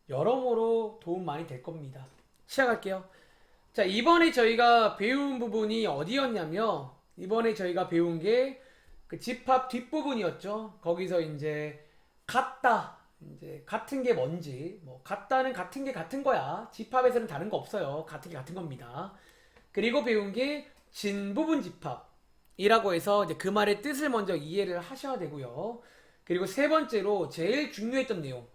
여러모로 도움 많이 될 겁니다. 시작할게요. 자, 이번에 저희가 배운 부분이 어디였냐면, 이번에 저희가 배운 게 그 집합 뒷부분이었죠. 거기서 이제 같다, 이제 같은 게 뭔지, 뭐 같다는 같은 게 같은 거야. 집합에서는 다른 거 없어요. 같은 게 같은 겁니다. 그리고 배운 게 진부분 집합이라고 해서 이제 그 말의 뜻을 먼저 이해를 하셔야 되고요. 그리고 세 번째로 제일 중요했던 내용,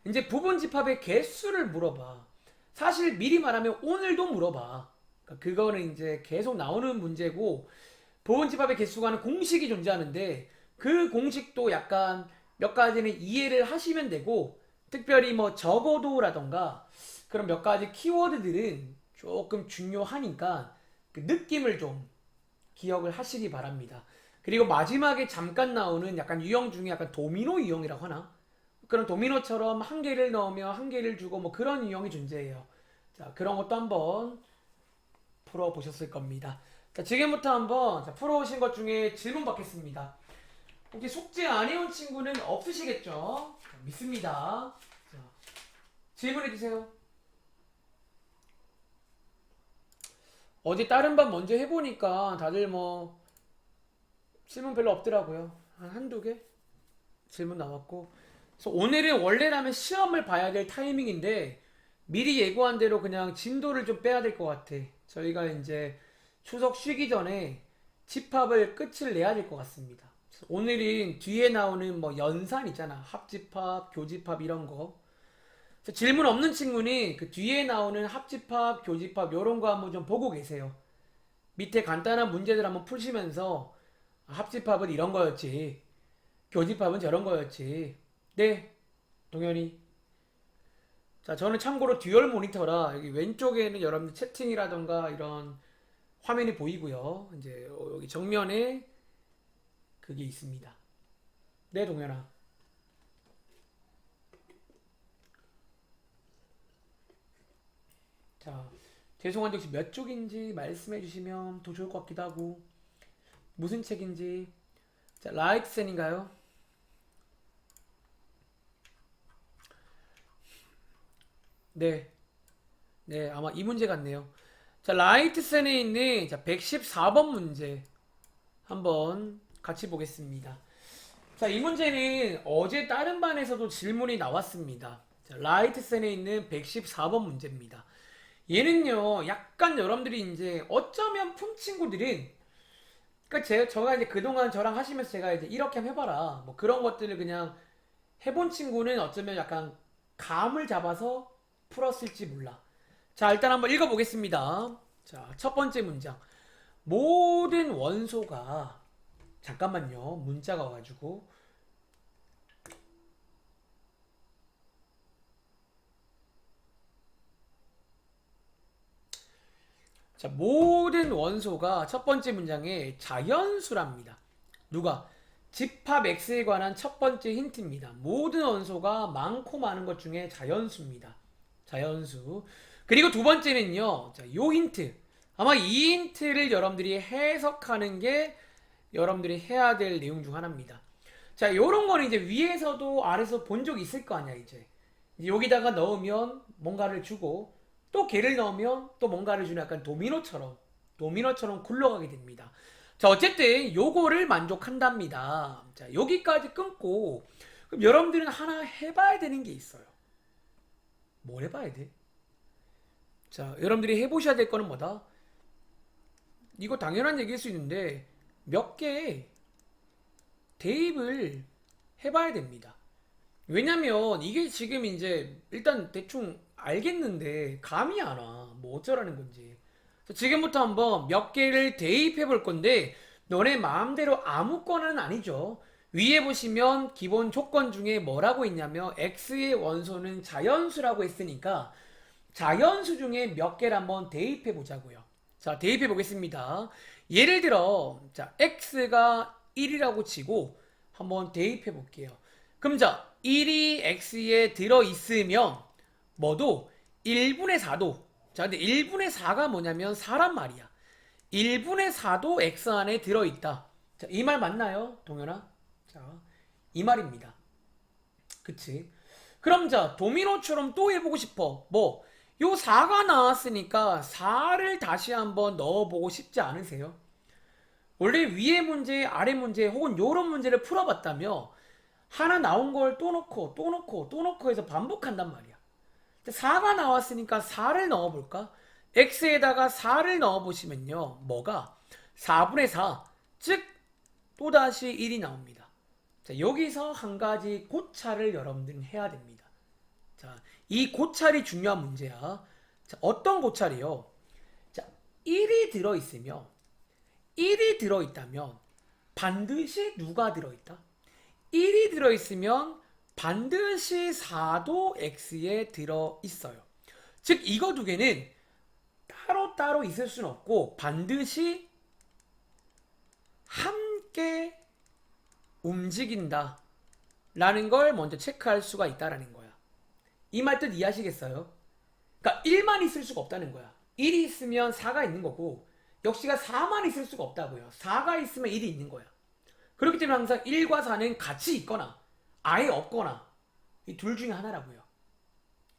이제 부분 집합의 개수를 물어봐. 사실 미리 말하면 오늘도 물어봐. 그러니까 그거는 이제 계속 나오는 문제고, 부분 집합의 개수가 는 공식이 존재하는데 그 공식도 약간 몇 가지는 이해를 하시면 되고, 특별히 뭐 적어도라던가 그런 몇 가지 키워드들은 조금 중요하니까 그 느낌을 좀 기억을 하시기 바랍니다. 그리고 마지막에 잠깐 나오는 약간 유형 중에 약간 도미노 유형이라고 하나? 그런 도미노처럼 한 개를 넣으면 한 개를 주고 뭐 그런 유형이 존재해요. 자, 그런 것도 한번 풀어보셨을 겁니다. 자, 지금부터 한번 풀어오신 것 중에 질문 받겠습니다. 혹시 숙제 안 해온 친구는 없으시겠죠? 자, 믿습니다. 자, 질문해주세요. 어제 다른 반 먼저 해보니까 다들 뭐 질문 별로 없더라고요. 한 한두 개 질문 나왔고. 그래서 오늘은 원래라면 시험을 봐야 될 타이밍인데 미리 예고한 대로 그냥 진도를 좀 빼야 될 것 같아. 저희가 이제 추석 쉬기 전에 집합을 끝을 내야 될 것 같습니다. 오늘은 뒤에 나오는 뭐 연산 있잖아. 합집합, 교집합 이런 거. 질문 없는 친구는 그 뒤에 나오는 합집합, 교집합 이런 거 한번 좀 보고 계세요. 밑에 간단한 문제들 한번 푸시면서 합집합은 이런 거였지. 교집합은 저런 거였지. 네, 동현이. 자, 저는 참고로 듀얼 모니터라 여기 왼쪽에는 여러분들 채팅이라던가 이런 화면이 보이고요. 이제 여기 정면에 그게 있습니다. 네, 동현아. 자, 죄송한데 혹시 몇 쪽인지 말씀해 주시면 더 좋을 것 같기도 하고, 무슨 책인지. 자, 라이트센인가요? 네, 네, 아마 이 문제 같네요. 자, 라이트센에 있는 자, 114번 문제 한번 같이 보겠습니다. 자, 이 문제는 어제 다른 반에서도 질문이 나왔습니다. 자, 라이트센에 있는 114번 문제입니다. 얘는요, 약간 여러분들이 이제 어쩌면 품 친구들은, 그러니까 저가 이제 그동안 저랑 하시면서 제가 이제 이렇게 한번 해봐라. 뭐 그런 것들을 그냥 해본 친구는 어쩌면 약간 감을 잡아서 풀었을지 몰라. 자, 일단 한번 읽어보겠습니다. 자, 첫 번째 문장. 모든 원소가, 잠깐만요. 문자가 와가지고. 자, 모든 원소가 첫 번째 문장에 자연수랍니다. 누가? 집합 X에 관한 첫 번째 힌트입니다. 모든 원소가 많고 많은 것 중에 자연수입니다. 자연수. 그리고 두 번째는요. 자, 요 힌트. 아마 이 힌트를 여러분들이 해석하는 게 여러분들이 해야 될 내용 중 하나입니다. 자, 요런 거는 이제 위에서도 아래서 본 적 있을 거 아니야, 이제. 여기다가 넣으면 뭔가를 주고 또 걔를 넣으면 또 뭔가를 주는 약간 도미노처럼 굴러가게 됩니다. 자, 어쨌든 요거를 만족한답니다. 자, 여기까지 끊고 그럼 여러분들은 하나 해봐야 되는 게 있어요. 뭘 해봐야 돼? 자, 여러분들이 해보셔야 될 거는 뭐다? 이거 당연한 얘기일 수 있는데 몇 개의 대입을 해봐야 됩니다. 왜냐면 이게 지금 이제 일단 대충 알겠는데 감이 안 와. 뭐 어쩌라는 건지. 지금부터 한번 몇 개를 대입해 볼 건데 너네 마음대로 아무거나는 아니죠. 위에 보시면 기본 조건 중에 뭐라고 있냐면 x의 원소는 자연수라고 했으니까 자연수 중에 몇 개를 한번 대입해 보자고요. 자, 대입해 보겠습니다. 예를 들어 자, x가 1이라고 치고 한번 대입해 볼게요. 그럼 자, 1이 x에 들어 있으면 뭐도 1분의 4도. 자, 근데 1분의 4가 뭐냐면 4란 말이야. 1분의 4도 x 안에 들어 있다. 자, 이 말 맞나요, 동현아? 자, 이 말입니다. 그치? 그럼 자, 도미노처럼 또 해보고 싶어. 뭐, 요 4가 나왔으니까 4를 다시 한번 넣어보고 싶지 않으세요? 원래 위에 문제, 아래 문제, 혹은 요런 문제를 풀어봤다며 하나 나온 걸 또 넣고, 또 넣고, 또 넣고 해서 반복한단 말이야. 4가 나왔으니까 4를 넣어볼까? x에다가 4를 넣어보시면요. 뭐가? 4분의 4, 즉 또다시 1이 나옵니다. 자, 여기서 한 가지 고찰을 여러분들은 해야 됩니다. 자, 이 고찰이 중요한 문제야. 자, 어떤 고찰이요? 자, 1이 들어있으면 1이 들어있다면 반드시 누가 들어있다? 1이 들어있으면 반드시 4도 x에 들어있어요. 즉 이거 두 개는 따로따로 있을 수는 없고 반드시 함께 움직인다 라는 걸 먼저 체크할 수가 있다라는 거야. 이 말 뜻 이해하시겠어요? 그러니까 1만 있을 수가 없다는 거야. 1이 있으면 4가 있는 거고 역시가 4만 있을 수가 없다고요. 4가 있으면 1이 있는 거야. 그렇기 때문에 항상 1과 4는 같이 있거나 아예 없거나 이 둘 중에 하나라고요.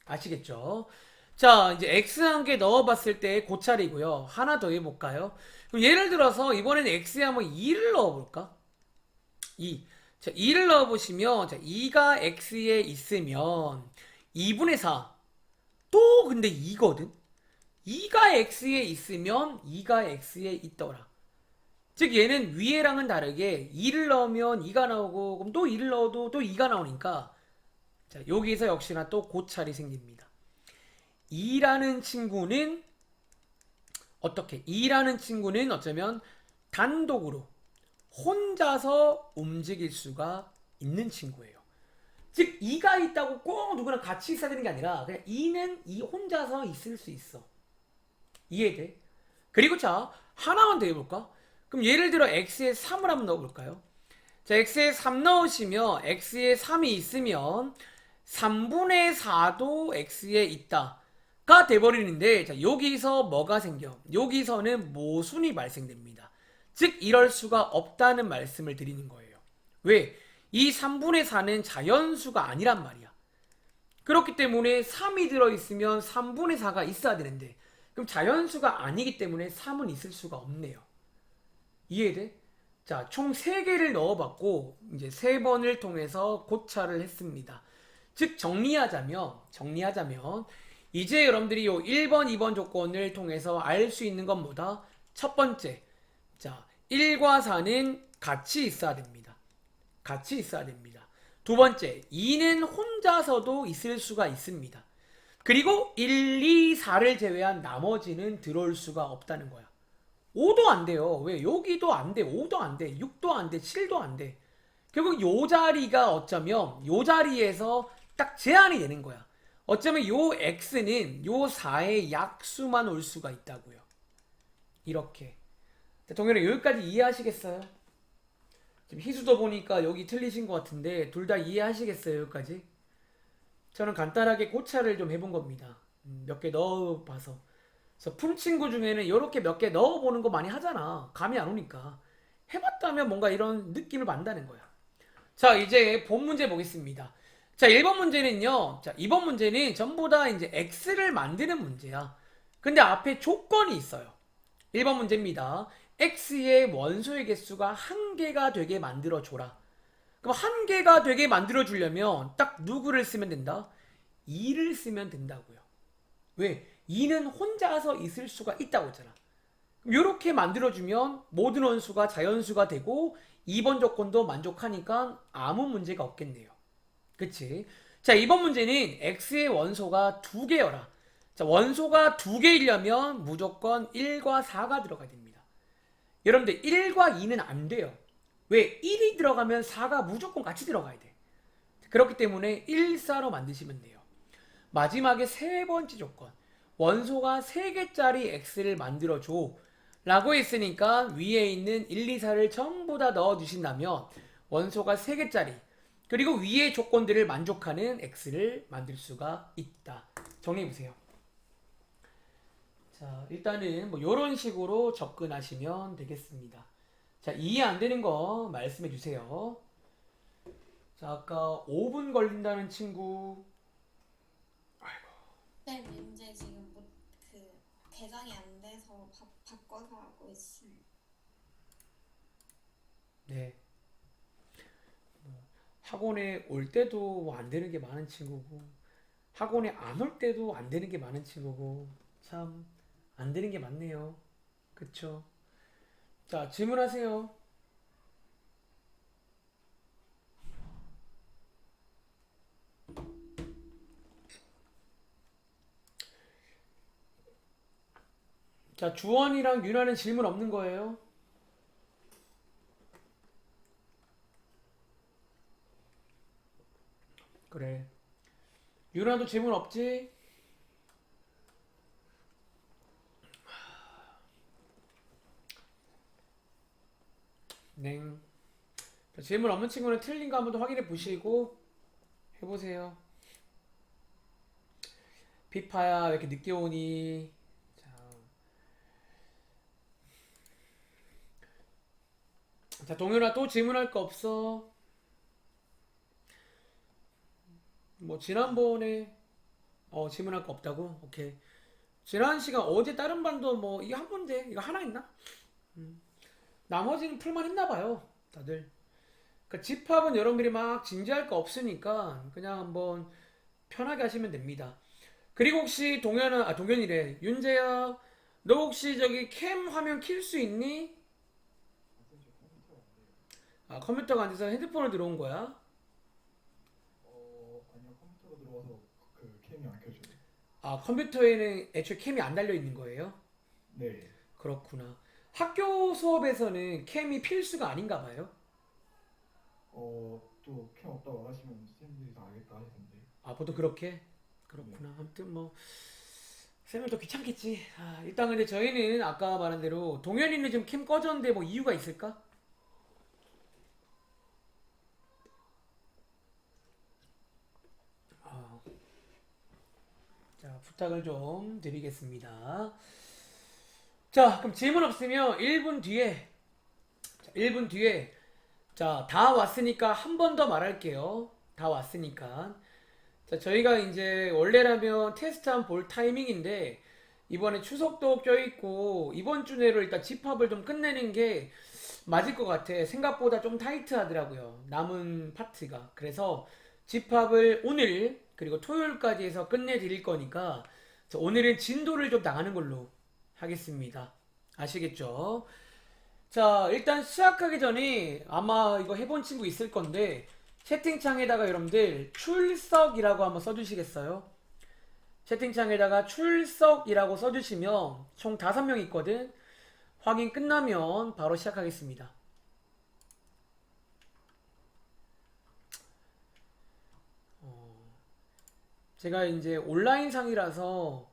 아시겠죠? 자, 이제 x 한 개 넣어봤을 때 고찰이고요. 하나 더 해볼까요? 그럼 예를 들어서 이번에는 x에 한번 2를 넣어볼까? 2. 자, 2를 넣어보시면 자, 2가 x에 있으면 2분의 4. 또 근데 2거든? 2가 x에 있으면 2가 x에 있더라. 즉 얘는 위에랑은 다르게 2를 넣으면 2가 나오고 그럼 또 2를 넣어도 또 2가 나오니까 자, 여기서 역시나 또 고찰이 생깁니다. 2라는 친구는 어떻게? 2라는 친구는 어쩌면 단독으로 혼자서 움직일 수가 있는 친구예요. 즉 2가 있다고 꼭 누구랑 같이 있어야 되는 게 아니라 그냥 2는 이 혼자서 있을 수 있어. 이해돼? 그리고 자 하나만 더 해볼까? 그럼 예를 들어 x에 3을 한번 넣어볼까요? 자 x에 3 넣으시면 x에 3이 있으면 3분의 4도 x에 있다가 돼버리는데 자 여기서 뭐가 생겨? 여기서는 모순이 발생됩니다. 즉 이럴 수가 없다는 말씀을 드리는 거예요. 왜? 이 3분의 4는 자연수가 아니란 말이야. 그렇기 때문에 3이 들어있으면 3분의 4가 있어야 되는데 그럼 자연수가 아니기 때문에 3은 있을 수가 없네요. 이해돼? 자, 총 3개를 넣어봤고 이제 3번을 통해서 고찰을 했습니다. 즉 정리하자면 이제 여러분들이 요 1번, 2번 조건을 통해서 알 수 있는 건 뭐다? 첫 번째, 자 1과 4는 같이 있어야 됩니다. 같이 있어야 됩니다. 두 번째, 2는 혼자서도 있을 수가 있습니다. 그리고 1, 2, 4를 제외한 나머지는 들어올 수가 없다는 거야. 5도 안 돼요. 왜? 여기도 안 돼. 5도 안 돼. 6도 안 돼. 7도 안 돼. 결국 요 자리가 어쩌면 요 자리에서 딱 제한이 되는 거야. 어쩌면 요 x는 요 4의 약수만 올 수가 있다고요. 이렇게. 동현아 여기까지 이해하시겠어요? 지금 희수도 보니까 여기 틀리신 것 같은데 둘 다 이해하시겠어요? 여기까지? 저는 간단하게 고찰을 좀 해본 겁니다. 몇 개 넣어봐서. 그래서 푼 친구 중에는 이렇게 몇 개 넣어보는 거 많이 하잖아. 감이 안 오니까. 해봤다면 뭔가 이런 느낌을 받는다는 거야. 자, 이제 본 문제 보겠습니다. 자, 1번 문제는요. 자, 2번 문제는 전부 다 이제 x를 만드는 문제야. 근데 앞에 조건이 있어요. 1번 문제입니다. x의 원소의 개수가 한 개가 되게 만들어줘라. 그럼 한 개가 되게 만들어주려면 딱 누구를 쓰면 된다? 2를 쓰면 된다고요. 왜? 2는 혼자서 있을 수가 있다고 했잖아. 이렇게 만들어주면 모든 원수가 자연수가 되고 2번 조건도 만족하니까 아무 문제가 없겠네요. 그치? 자, 이번 문제는 x의 원소가 2개여라. 자, 원소가 2개이려면 무조건 1과 4가 들어가야 됩니다. 여러분들 1과 2는 안 돼요. 왜? 1이 들어가면 4가 무조건 같이 들어가야 돼. 그렇기 때문에 1, 4로 만드시면 돼요. 마지막에 세 번째 조건. 원소가 3개짜리 x를 만들어줘 라고 했으니까 위에 있는 1, 2, 4를 전부 다 넣어주신다면 원소가 3개짜리 그리고 위의 조건들을 만족하는 x를 만들 수가 있다. 정리해보세요. 자, 일단은 뭐 이런 식으로 접근하시면 되겠습니다. 자, 이해 안 되는 거 말씀해 주세요. 자, 아까 5분 걸린다는 친구 배정이 안 돼서 바꿔서 하고 있어요. 네. 학원에 올 때도 뭐안 되는 게 많은 친구고, 학원에 안 올 때도 안 되는 게 많은 친구고, 참, 안 되는 게 많네요. 그쵸? 자, 질문하세요. 자, 주원이랑 윤아는 질문 없는 거예요? 그래. 윤아도 질문 없지? 네. 자, 질문 없는 친구는 틀린 거 한번 더 확인해 보시고 해보세요. 피파야, 왜 이렇게 늦게 오니? 자, 자, 동현아 또 질문할 거 없어? 뭐, 지난번에, 질문할 거 없다고? 오케이. 지난 시간 어제 다른 반도 뭐, 이거 한 문제? 이거 하나 있나? 나머지는 풀만 했나 봐요. 다들. 그러니까 집합은 여러분들이 막 진지할 거 없으니까 그냥 한번 편하게 하시면 됩니다. 그리고 혹시 동현이래. 윤재야, 너 혹시 저기 캠 화면 킬 수 있니? 아, 컴퓨터가 안 돼서 핸드폰으로 들어온 거야? 아니요, 컴퓨터로 들어와서 그 캠이 안 켜져요. 아, 컴퓨터에는 애초에 캠이 안 달려 있는 거예요? 네. 그렇구나. 학교 수업에서는 캠이 필수가 아닌가 봐요? 또 캠 없다고 하시면 쌤들이 다 알겠다 하시던데. 아, 보통 그렇게? 네. 그렇구나. 아무튼 뭐, 쌤은 또 귀찮겠지. 아, 일단 근데 저희는 아까 말한 대로 동현이는 지금 캠 꺼졌는데 뭐 이유가 있을까? 아, 자, 부탁을 좀 드리겠습니다. 자, 그럼 질문 없으면 1분 뒤에, 1분 뒤에, 자, 다 왔으니까 한 번 더 말할게요. 다 왔으니까. 자, 저희가 이제 원래라면 테스트 한 볼 타이밍인데, 이번에 추석도 껴있고, 이번 주 내로 일단 집합을 좀 끝내는 게 맞을 것 같아. 생각보다 좀 타이트하더라고요. 남은 파트가. 그래서 집합을 오늘, 그리고 토요일까지 해서 끝내드릴 거니까, 자, 오늘은 진도를 좀 나가는 걸로 하겠습니다. 아시겠죠? 자, 일단 시작하기 전에 아마 이거 해본 친구 있을 건데, 채팅창에다가 여러분들 출석이라고 한번 써주시겠어요? 채팅창에다가 출석이라고 써주시면 총 5명 있거든. 확인 끝나면 바로 시작하겠습니다. 제가 이제 온라인상이라서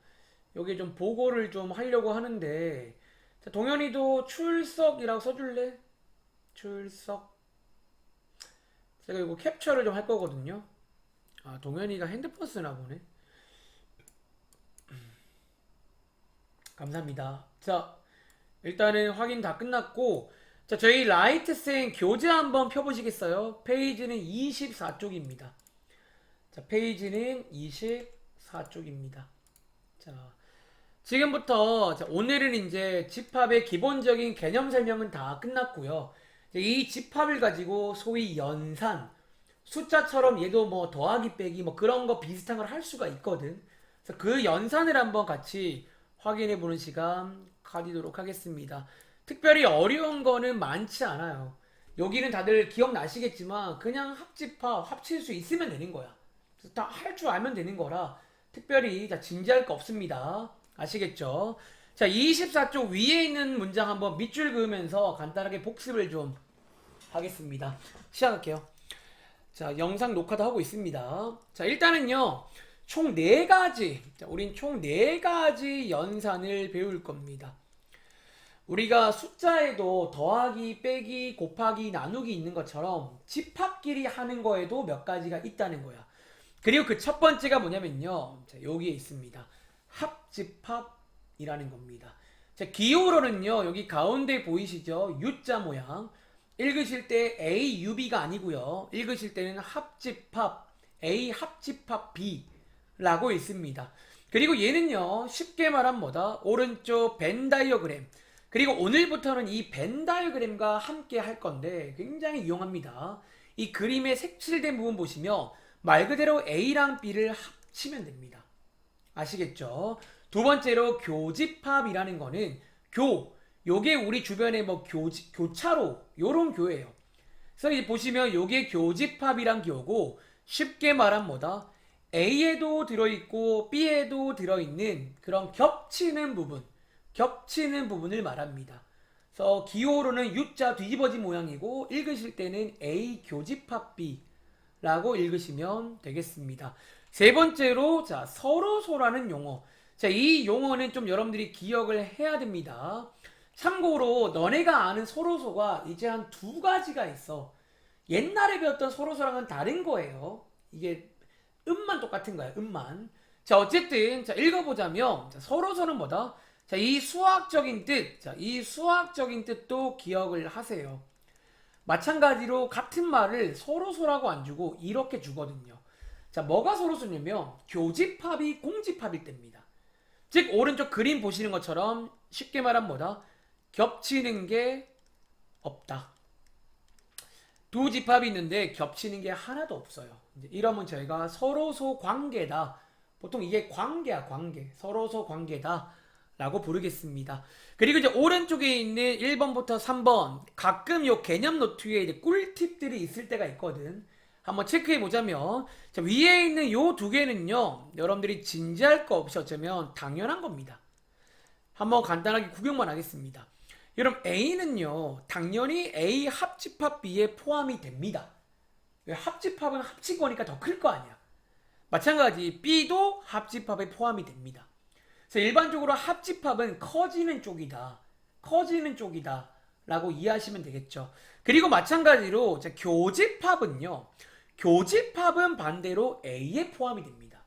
여기 좀 보고를 좀 하려고 하는데, 자, 동현이도 출석이라고 써줄래? 출석. 제가 이거 캡처를 좀 할 거거든요. 아, 동현이가 핸드폰 쓰나 보네. 감사합니다. 자, 일단은 확인 다 끝났고, 자, 저희 라이트생 교재 한번 펴보시겠어요? 페이지는 24쪽입니다. 자, 페이지는 24쪽입니다. 자, 지금부터, 자, 오늘은 이제 집합의 기본적인 개념 설명은 다 끝났고요. 이제 이 집합을 가지고 소위 연산, 숫자처럼 얘도 뭐 더하기 빼기 뭐 그런 거 비슷한 걸 할 수가 있거든. 그래서 그 연산을 한번 같이 확인해 보는 시간 가지도록 하겠습니다. 특별히 어려운 거는 많지 않아요. 여기는 다들 기억나시겠지만 그냥 합집합 합칠 수 있으면 되는 거야. 다 할 줄 알면 되는 거라 특별히 자 진지할 거 없습니다. 아시겠죠? 자, 24쪽 위에 있는 문장 한번 밑줄 그으면서 간단하게 복습을 좀 하겠습니다. 시작할게요. 자, 영상 녹화도 하고 있습니다. 자, 일단은요, 총 4가지, 자, 우린 총 4가지 연산을 배울 겁니다. 우리가 숫자에도 더하기, 빼기, 곱하기, 나누기 있는 것처럼 집합끼리 하는 거에도 몇 가지가 있다는 거야. 그리고 그 첫 번째가 뭐냐면요, 자, 여기에 있습니다. 합집합이라는 겁니다. 자, 기호로는요, 여기 가운데 보이시죠? U자 모양. 읽으실 때 A, UB가 아니고요. 읽으실 때는 합집합, A 합집합 B라고 있습니다. 그리고 얘는요, 쉽게 말하면 뭐다? 오른쪽 벤 다이어그램. 그리고 오늘부터는 이 벤 다이어그램과 함께 할 건데 굉장히 유용합니다. 이 그림의 색칠된 부분 보시면 말 그대로 A랑 B를 합치면 됩니다. 아시겠죠? 두 번째로 교집합이라는 거는 요게 우리 주변에 뭐 교차로 요런 교예요. 그래서 이제 보시면 요게 교집합이란 교고 쉽게 말하면 뭐다? A에도 들어있고 B에도 들어있는 그런 겹치는 부분을 말합니다. 그래서 기호로는 U자 뒤집어진 모양이고 읽으실 때는 A 교집합 B라고 읽으시면 되겠습니다. 세 번째로 자 서로소라는 용어. 자, 이 용어는 좀 여러분들이 기억을 해야 됩니다. 참고로 너네가 아는 서로소가 이제 한 두 가지가 있어. 옛날에 배웠던 서로소랑은 다른 거예요. 이게 음만 똑같은 거야. 음만. 자, 어쨌든 자 읽어보자면 자, 서로소는 뭐다? 자, 이 수학적인 뜻. 자, 이 수학적인 뜻도 기억을 하세요. 마찬가지로 같은 말을 서로소라고 안 주고 이렇게 주거든요. 자, 뭐가 서로소냐면 교집합이 공집합일 때입니다. 즉 오른쪽 그림 보시는 것처럼 쉽게 말하면 뭐다? 겹치는 게 없다. 두 집합이 있는데 겹치는 게 하나도 없어요. 이제 이러면 저희가 서로소 관계다. 보통 이게 관계야, 관계. 서로소 관계다. 라고 부르겠습니다. 그리고 이제 오른쪽에 있는 1번부터 3번 가끔 요 개념 노트에 이제 꿀팁들이 있을 때가 있거든. 한번 체크해 보자면 자, 위에 있는 요 두 개는요 여러분들이 진지할 거 없이 어쩌면 당연한 겁니다. 한번 간단하게 구경만 하겠습니다. 여러분 A는요 당연히 A 합집합 B에 포함이 됩니다. 왜? 합집합은 합친 거니까 더 클 거 아니야. 마찬가지 B도 합집합에 포함이 됩니다. 그래서 일반적으로 합집합은 커지는 쪽이다. 커지는 쪽이다. 라고 이해하시면 되겠죠. 그리고 마찬가지로 교집합은요. 교집합은 반대로 A에 포함이 됩니다.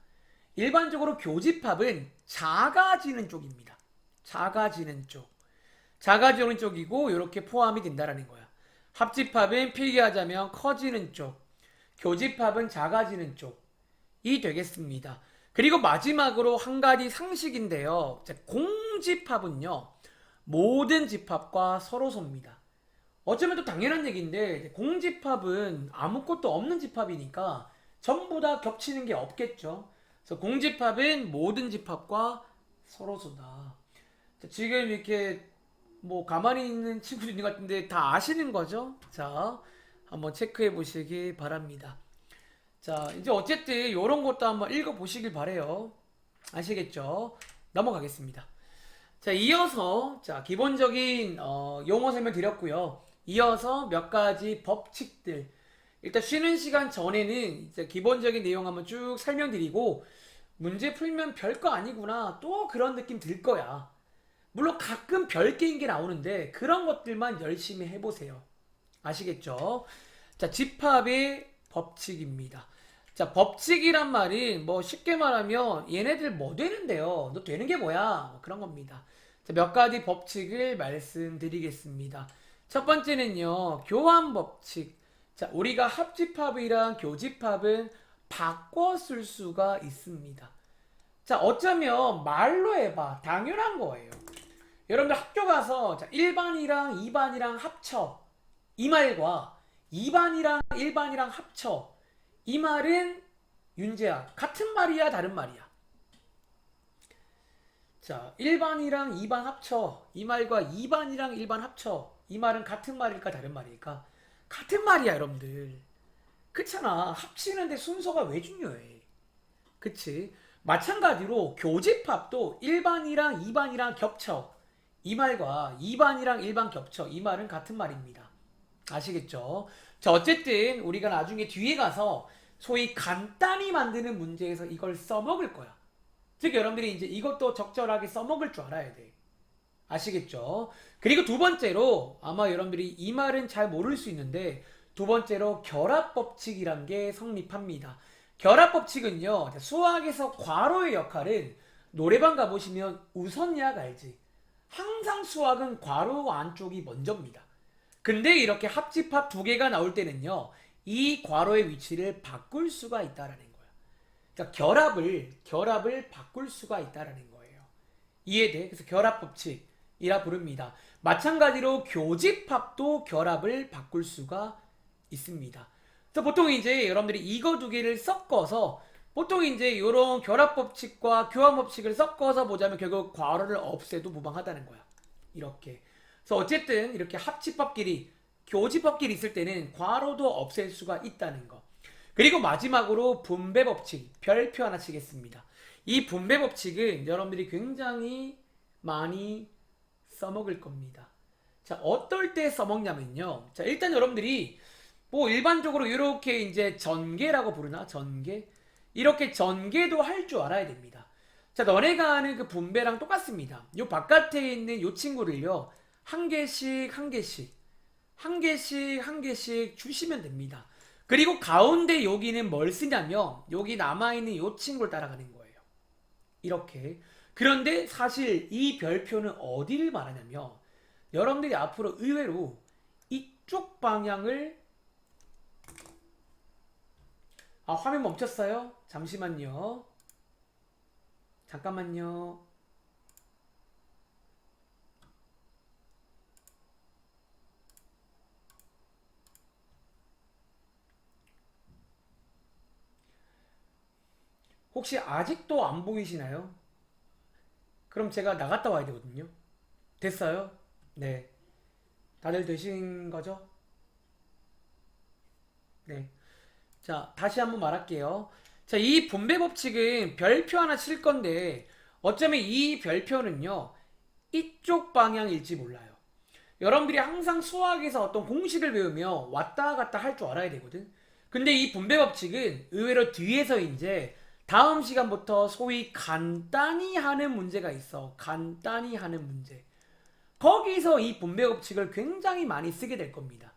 일반적으로 교집합은 작아지는 쪽입니다. 작아지는 쪽. 작아지는 쪽이고 이렇게 포함이 된다라는 거야. 합집합은 필기하자면 커지는 쪽. 교집합은 작아지는 쪽이 되겠습니다. 그리고 마지막으로 한 가지 상식인데요. 공집합은요. 모든 집합과 서로소입니다. 어쩌면 또 당연한 얘기인데 공집합은 아무것도 없는 집합이니까 전부 다 겹치는 게 없겠죠. 그래서 공집합은 모든 집합과 서로소다. 지금 이렇게 뭐 가만히 있는 친구들 있는 것 같은데 다 아시는 거죠? 자, 한번 체크해 보시기 바랍니다. 자, 이제 어쨌든 이런 것도 한번 읽어보시길 바래요. 아시겠죠? 넘어가겠습니다. 자, 이어서 자 기본적인 용어 설명 드렸고요. 이어서 몇 가지 법칙들. 일단 쉬는 시간 전에는 이제 기본적인 내용 한번 쭉 설명드리고 문제 풀면 별거 아니구나 또 그런 느낌 들 거야. 물론 가끔 별개인 게 나오는데 그런 것들만 열심히 해보세요. 아시겠죠? 자, 집합의 법칙입니다. 자, 법칙이란 말이 뭐 쉽게 말하면 얘네들 뭐 되는데요? 너 되는 게 뭐야? 뭐 그런 겁니다. 자, 몇 가지 법칙을 말씀드리겠습니다. 첫 번째는요, 교환 법칙. 자, 우리가 합집합이랑 교집합은 바꿔 쓸 수가 있습니다. 자, 어쩌면 말로 해봐. 당연한 거예요. 여러분들 학교 가서 자, 1반이랑 2반이랑 합쳐. 이 말과 2반이랑 1반이랑 합쳐. 이 말은 윤재야 같은 말이야 다른 말이야? 자 1반이랑 2반 합쳐 이 말과 2반이랑 1반 합쳐 이 말은 같은 말일까 다른 말일까? 같은 말이야 여러분들. 그렇잖아. 합치는데 순서가 왜 중요해? 그치? 마찬가지로 교집합도 1반이랑 2반이랑 겹쳐 이 말과 2반이랑 1반 겹쳐 이 말은 같은 말입니다. 아시겠죠? 자, 어쨌든 우리가 나중에 뒤에 가서 소위 간단히 만드는 문제에서 이걸 써먹을 거야. 즉 여러분들이 이제 이것도 적절하게 써먹을 줄 알아야 돼. 아시겠죠? 그리고 두 번째로 아마 여러분들이 이 말은 잘 모를 수 있는데 두 번째로 결합법칙이란 게 성립합니다. 결합법칙은요. 수학에서 괄호의 역할은 노래방 가보시면 우선약 알지? 항상 수학은 괄호 안쪽이 먼저입니다. 근데 이렇게 합집합 두 개가 나올 때는요. 이 괄호의 위치를 바꿀 수가 있다라는 거야. 그러니까 결합을 바꿀 수가 있다라는 거예요. 이해돼? 그래서 결합 법칙이라 부릅니다. 마찬가지로 교집합도 결합을 바꿀 수가 있습니다. 그래서 보통 이제 여러분들이 이거 두 개를 섞어서 보통 이제 이런 결합 법칙과 교합 법칙을 섞어서 보자면 결국 괄호를 없애도 무방하다는 거야. 이렇게. 그래서 어쨌든 이렇게 합집합끼리 교집합끼리 있을 때는 괄호도 없앨 수가 있다는 거. 그리고 마지막으로 분배 법칙 별표 하나 치겠습니다. 이 분배 법칙은 여러분들이 굉장히 많이 써먹을 겁니다. 자, 어떨 때 써먹냐면요. 자, 일단 여러분들이 뭐 일반적으로 이렇게 이제 전개라고 부르나? 전개? 이렇게 전개도 할 줄 알아야 됩니다. 자, 너네가 하는 그 분배랑 똑같습니다. 요 바깥에 있는 요 친구를요. 한 개씩 주시면 됩니다. 그리고 가운데 여기는 뭘 쓰냐면 여기 남아있는 요 친구를 따라가는 거예요. 이렇게. 그런데 사실 이 별표는 어디를 말하냐면 여러분들이 앞으로 의외로 이쪽 방향을 화면 멈췄어요? 잠시만요. 잠깐만요. 혹시 아직도 안 보이시나요? 그럼 제가 나갔다 와야 되거든요. 됐어요? 네. 다들 되신 거죠? 네. 자, 다시 한번 말할게요. 자, 이 분배 법칙은 별표 하나 칠 건데 어쩌면 이 별표는요. 이쪽 방향일지 몰라요. 여러분들이 항상 수학에서 어떤 공식을 배우면 왔다 갔다 할 줄 알아야 되거든. 근데 이 분배 법칙은 의외로 뒤에서 이제 다음 시간부터 소위 간단히 하는 문제가 있어. 간단히 하는 문제. 거기서 이 분배 법칙을 굉장히 많이 쓰게 될 겁니다.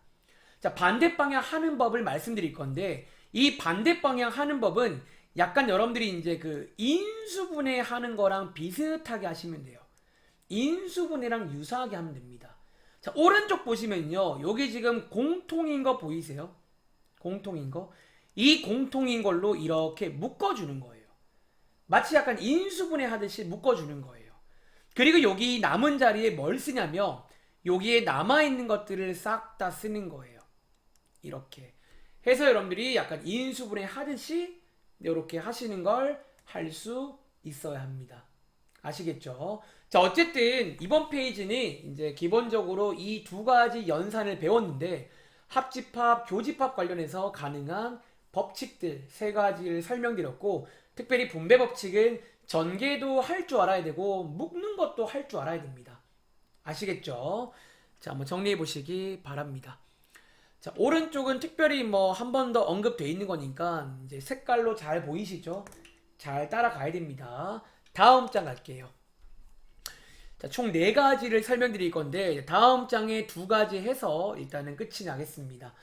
자, 반대 방향 하는 법을 말씀드릴 건데 이 반대 방향 하는 법은 약간 여러분들이 이제 그 인수분해 하는 거랑 비슷하게 하시면 돼요. 인수분해랑 유사하게 하면 됩니다. 자, 오른쪽 보시면요. 여기 지금 공통인 거 보이세요? 공통인 거. 이 공통인 걸로 이렇게 묶어주는 거예요. 마치 약간 인수분해 하듯이 묶어주는 거예요. 그리고 여기 남은 자리에 뭘 쓰냐면 여기에 남아있는 것들을 싹 다 쓰는 거예요. 이렇게 해서 여러분들이 약간 인수분해 하듯이 이렇게 하시는 걸 할 수 있어야 합니다. 아시겠죠? 자, 어쨌든 이번 페이지는 이제 기본적으로 이 두 가지 연산을 배웠는데 합집합, 교집합 관련해서 가능한 법칙들 세 가지를 설명드렸고 특별히 분배 법칙은 전개도 할 줄 알아야 되고 묶는 것도 할 줄 알아야 됩니다. 아시겠죠? 자, 한번 정리해 보시기 바랍니다. 자, 오른쪽은 특별히 뭐 한 번 더 언급되어 있는 거니까 이제 색깔로 잘 보이시죠? 잘 따라가야 됩니다. 다음 장 갈게요. 자, 총 4가지를 설명드릴 건데 다음 장에 2가지 해서 일단은 끝이 나겠습니다.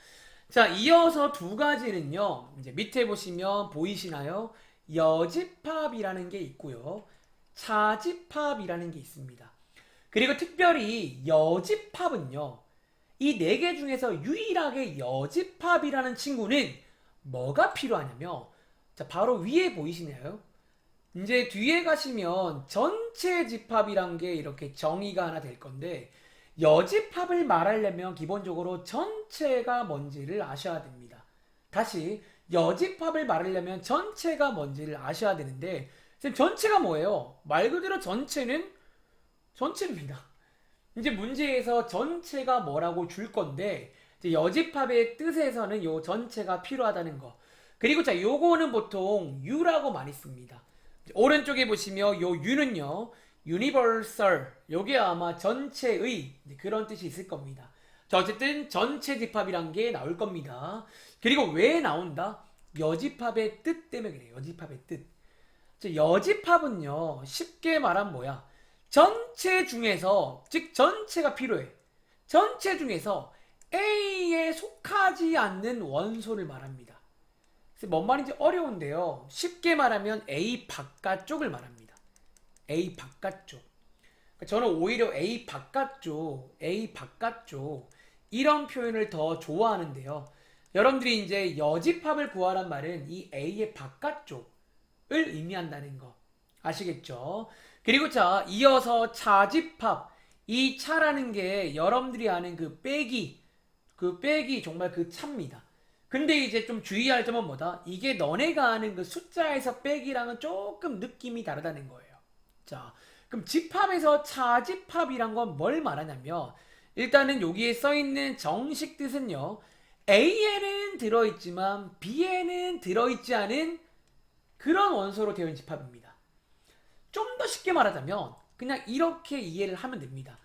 자, 이어서 2가지는요. 이제 밑에 보시면 보이시나요? 여집합이라는 게 있고요. 차집합이라는 게 있습니다. 그리고 특별히 여집합은요. 이 4개 중에서 유일하게 여집합이라는 친구는 뭐가 필요하냐면 자, 바로 위에 보이시나요? 이제 뒤에 가시면 전체 집합이란 게 이렇게 정의가 하나 될 건데 여집합을 말하려면 기본적으로 전체가 뭔지를 아셔야 됩니다. 다시 여집합을 말하려면 전체가 뭔지를 아셔야 되는데 선생님 전체가 뭐예요? 말 그대로 전체는 전체입니다. 이제 문제에서 전체가 뭐라고 줄 건데 이제 여집합의 뜻에서는 요 전체가 필요하다는 거. 그리고 자 요거는 보통 U라고 많이 씁니다. 오른쪽에 보시면 요 U는요. universal. 요게 아마 전체의 그런 뜻이 있을 겁니다. 자, 어쨌든 전체 집합이란 게 나올 겁니다. 그리고 왜 나온다? 여집합의 뜻 때문에 그래요. 여집합의 뜻. 자, 여집합은요. 쉽게 말하면 뭐야? 전체 중에서 즉 전체가 필요해. 전체 중에서 A에 속하지 않는 원소를 말합니다. 그래서 뭔 말인지 어려운데요. 쉽게 말하면 A 바깥쪽을 말합니다. A 바깥쪽. 그러니까 저는 오히려 A 바깥쪽 이런 표현을 더 좋아하는데요. 여러분들이 이제 여집합을 구하란 말은 이 A의 바깥쪽 의미한다는 거 아시겠죠? 그리고 자, 이어서 차집합. 이 차라는 게 여러분들이 아는 그 빼기 정말 그 차입니다. 근데 이제 좀 주의할 점은 뭐다? 이게 너네가 아는 그 숫자에서 빼기랑은 조금 느낌이 다르다는 거예요. 자, 그럼 집합에서 차집합이란 건 뭘 말하냐면 일단은 여기에 써 있는 정식 뜻은요. A에는 들어있지만 B에는 들어있지 않은 그런 원소로 되어 있는 집합입니다. 좀 더 쉽게 말하자면 그냥 이렇게 이해를 하면 됩니다.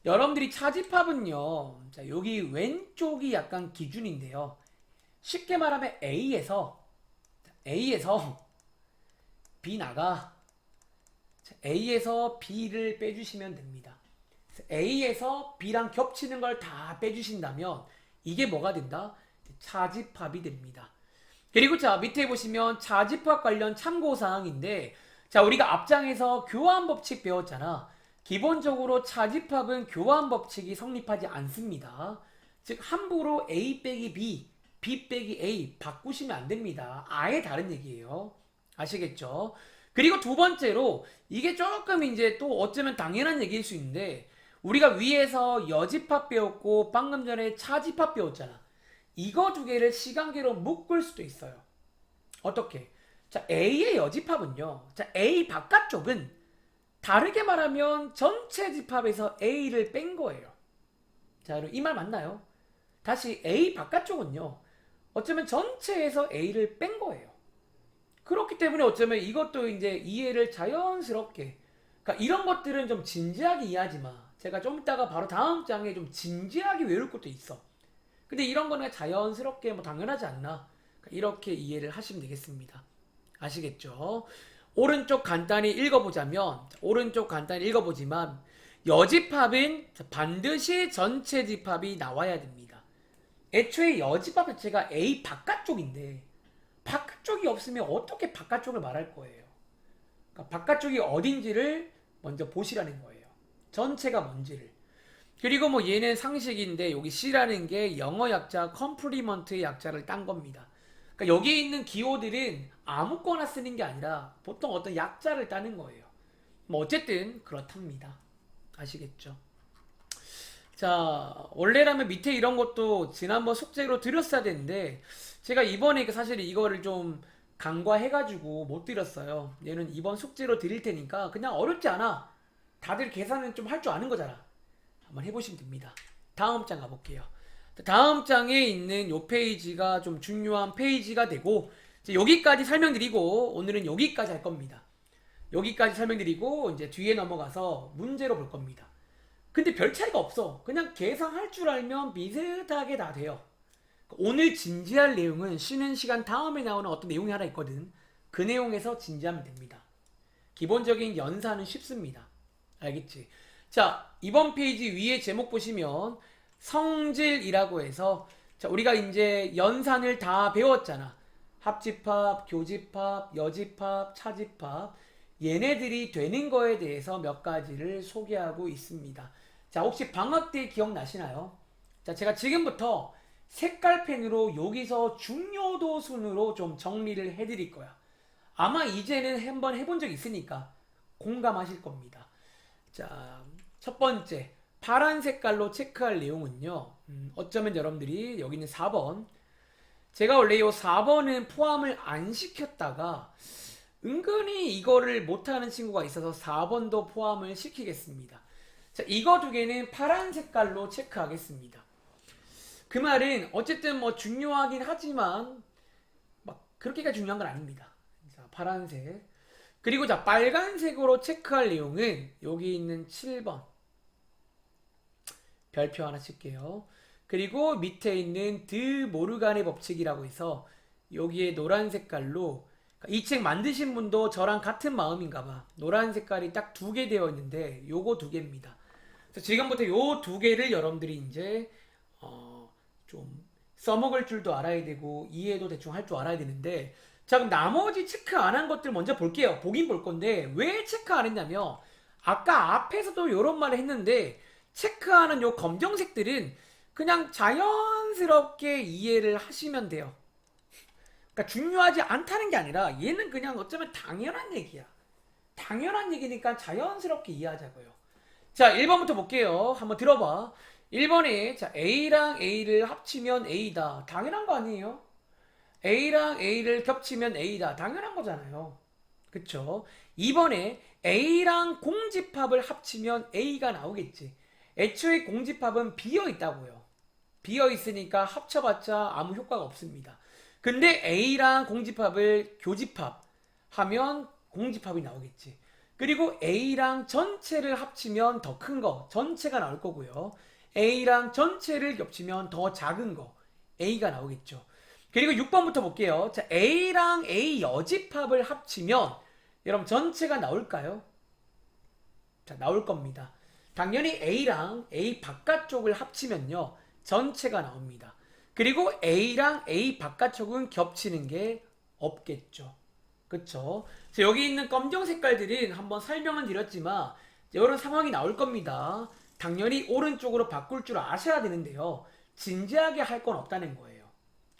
여러분들이 차집합은요. 자, 여기 왼쪽이 약간 기준인데요. 쉽게 말하면 A에서 B 나가. 자, A에서 B를 빼주시면 됩니다. A에서 B랑 겹치는 걸 다 빼주신다면 이게 뭐가 된다? 차집합이 됩니다. 그리고 자, 밑에 보시면 차집합 관련 참고사항인데 자, 우리가 앞장에서 교환법칙 배웠잖아. 기본적으로 차집합은 교환법칙이 성립하지 않습니다. 즉 함부로 A 빼기 B, B 빼기 A 바꾸시면 안 됩니다. 아예 다른 얘기예요. 아시겠죠? 그리고 두 번째로 이게 조금 이제 또 어쩌면 당연한 얘기일 수 있는데 우리가 위에서 여집합 배웠고 방금 전에 차집합 배웠잖아. 이거 두 개를 시간계로 묶을 수도 있어요. 어떻게? 자, A의 여집합은요. 자, A 바깥쪽은 다르게 말하면 전체 집합에서 A를 뺀 거예요. 자, 여러분 이 말 맞나요? 다시 A 바깥쪽은요. 어쩌면 전체에서 A를 뺀 거예요. 그렇기 때문에 어쩌면 이것도 이제 이해를 자연스럽게 그러니까 이런 것들은 좀 진지하게 이해하지 마. 제가 좀 이따가 바로 다음 장에 좀 진지하게 외울 것도 있어. 근데 이런 거는 자연스럽게 뭐 당연하지 않나. 그러니까 이렇게 이해를 하시면 되겠습니다. 아시겠죠? 오른쪽 간단히 읽어보자면 오른쪽 간단히 읽어보지만 여집합은 반드시 전체 집합이 나와야 됩니다. 애초에 여집합 자체가 A 바깥쪽인데 바깥쪽이 없으면 어떻게 바깥쪽을 말할 거예요? 그러니까 바깥쪽이 어딘지를 먼저 보시라는 거예요. 전체가 뭔지를. 그리고 뭐 얘는 상식인데 여기 C라는 게 영어 약자 컴플리먼트의 약자를 딴 겁니다. 그러니까 여기에 있는 기호들은 아무거나 쓰는 게 아니라 보통 어떤 약자를 따는 거예요. 뭐 어쨌든 그렇답니다. 아시겠죠? 자, 원래라면 밑에 이런 것도 지난번 숙제로 드렸어야 되는데 제가 이번에 사실 이거를 좀 간과해가지고 못 드렸어요. 얘는 이번 숙제로 드릴 테니까 그냥 어렵지 않아. 다들 계산은 좀 할 줄 아는 거잖아. 한번 해보시면 됩니다. 다음 장 가볼게요. 다음 장에 있는 요 페이지가 좀 중요한 페이지가 되고 이제 여기까지 설명드리고 오늘은 여기까지 할 겁니다. 여기까지 설명드리고 이제 뒤에 넘어가서 문제로 볼 겁니다. 근데 별 차이가 없어. 그냥 계산할 줄 알면 비슷하게 다 돼요. 오늘 진지할 내용은 쉬는 시간 다음에 나오는 어떤 내용이 하나 있거든. 그 내용에서 진지하면 됩니다. 기본적인 연산은 쉽습니다. 알겠지? 자, 이번 페이지 위에 제목 보시면 성질이라고 해서 자, 우리가 이제 연산을 다 배웠잖아. 합집합, 교집합, 여집합, 차집합 얘네들이 되는 거에 대해서 몇 가지를 소개하고 있습니다. 자, 혹시 방학 때 기억나시나요? 자, 제가 지금부터 색깔펜으로 여기서 중요도 순으로 좀 정리를 해드릴 거야. 아마 이제는 한번 해본 적 있으니까 공감하실 겁니다. 자, 첫 번째 파란 색깔로 체크할 내용은요. 어쩌면 여러분들이 여기 있는 4번 제가 원래 이 4번은 포함을 안 시켰다가 은근히 이거를 못하는 친구가 있어서 4번도 포함을 시키겠습니다. 자, 이거 두 개는 파란 색깔로 체크하겠습니다. 그 말은 어쨌든 뭐 중요하긴 하지만 막 그렇게까지 중요한 건 아닙니다. 자, 파란색. 그리고 자, 빨간색으로 체크할 내용은 여기 있는 7번. 별표 하나 칠게요. 그리고 밑에 있는 드 모르간의 법칙이라고 해서 여기에 노란 색깔로 이 책 만드신 분도 저랑 같은 마음인가 봐. 노란 색깔이 딱 두 개 되어 있는데 요거 두 개입니다. 그래서 지금부터 요 두 개를 여러분들이 이제 좀 써먹을 줄도 알아야 되고 이해도 대충 할 줄 알아야 되는데 자, 그럼 나머지 체크 안 한 것들 먼저 볼게요. 보긴 볼 건데 왜 체크 안 했냐면 아까 앞에서도 요런 말을 했는데 체크하는 요 검정색들은 그냥 자연스럽게 이해를 하시면 돼요. 그러니까 중요하지 않다는 게 아니라 얘는 그냥 어쩌면 당연한 얘기야. 당연한 얘기니까 자연스럽게 이해하자고요. 자, 1번부터 볼게요. 한번 들어봐. 1번에 자, A랑 A를 합치면 A다. 당연한 거 아니에요? A랑 A를 겹치면 A다. 당연한 거잖아요. 그쵸? 2번에 A랑 공집합을 합치면 A가 나오겠지. 애초에 공집합은 비어 있다고요. 비어 있으니까 합쳐봤자 아무 효과가 없습니다. 근데 A랑 공집합을 교집합하면 공집합이 나오겠지. 그리고 A랑 전체를 합치면 더 큰 거, 전체가 나올 거고요. A랑 전체를 겹치면 더 작은 거, A가 나오겠죠. 그리고 6번부터 볼게요. 자, A랑 A 여집합을 합치면 여러분 전체가 나올까요? 자, 나올 겁니다. 당연히 A랑 A 바깥쪽을 합치면요. 전체가 나옵니다. 그리고 A랑 A 바깥쪽은 겹치는 게 없겠죠. 그쵸? 자, 여기 있는 검정 색깔들은 한번 설명은 드렸지만 이런 상황이 나올 겁니다. 당연히 오른쪽으로 바꿀 줄 아셔야 되는데요. 진지하게 할 건 없다는 거예요.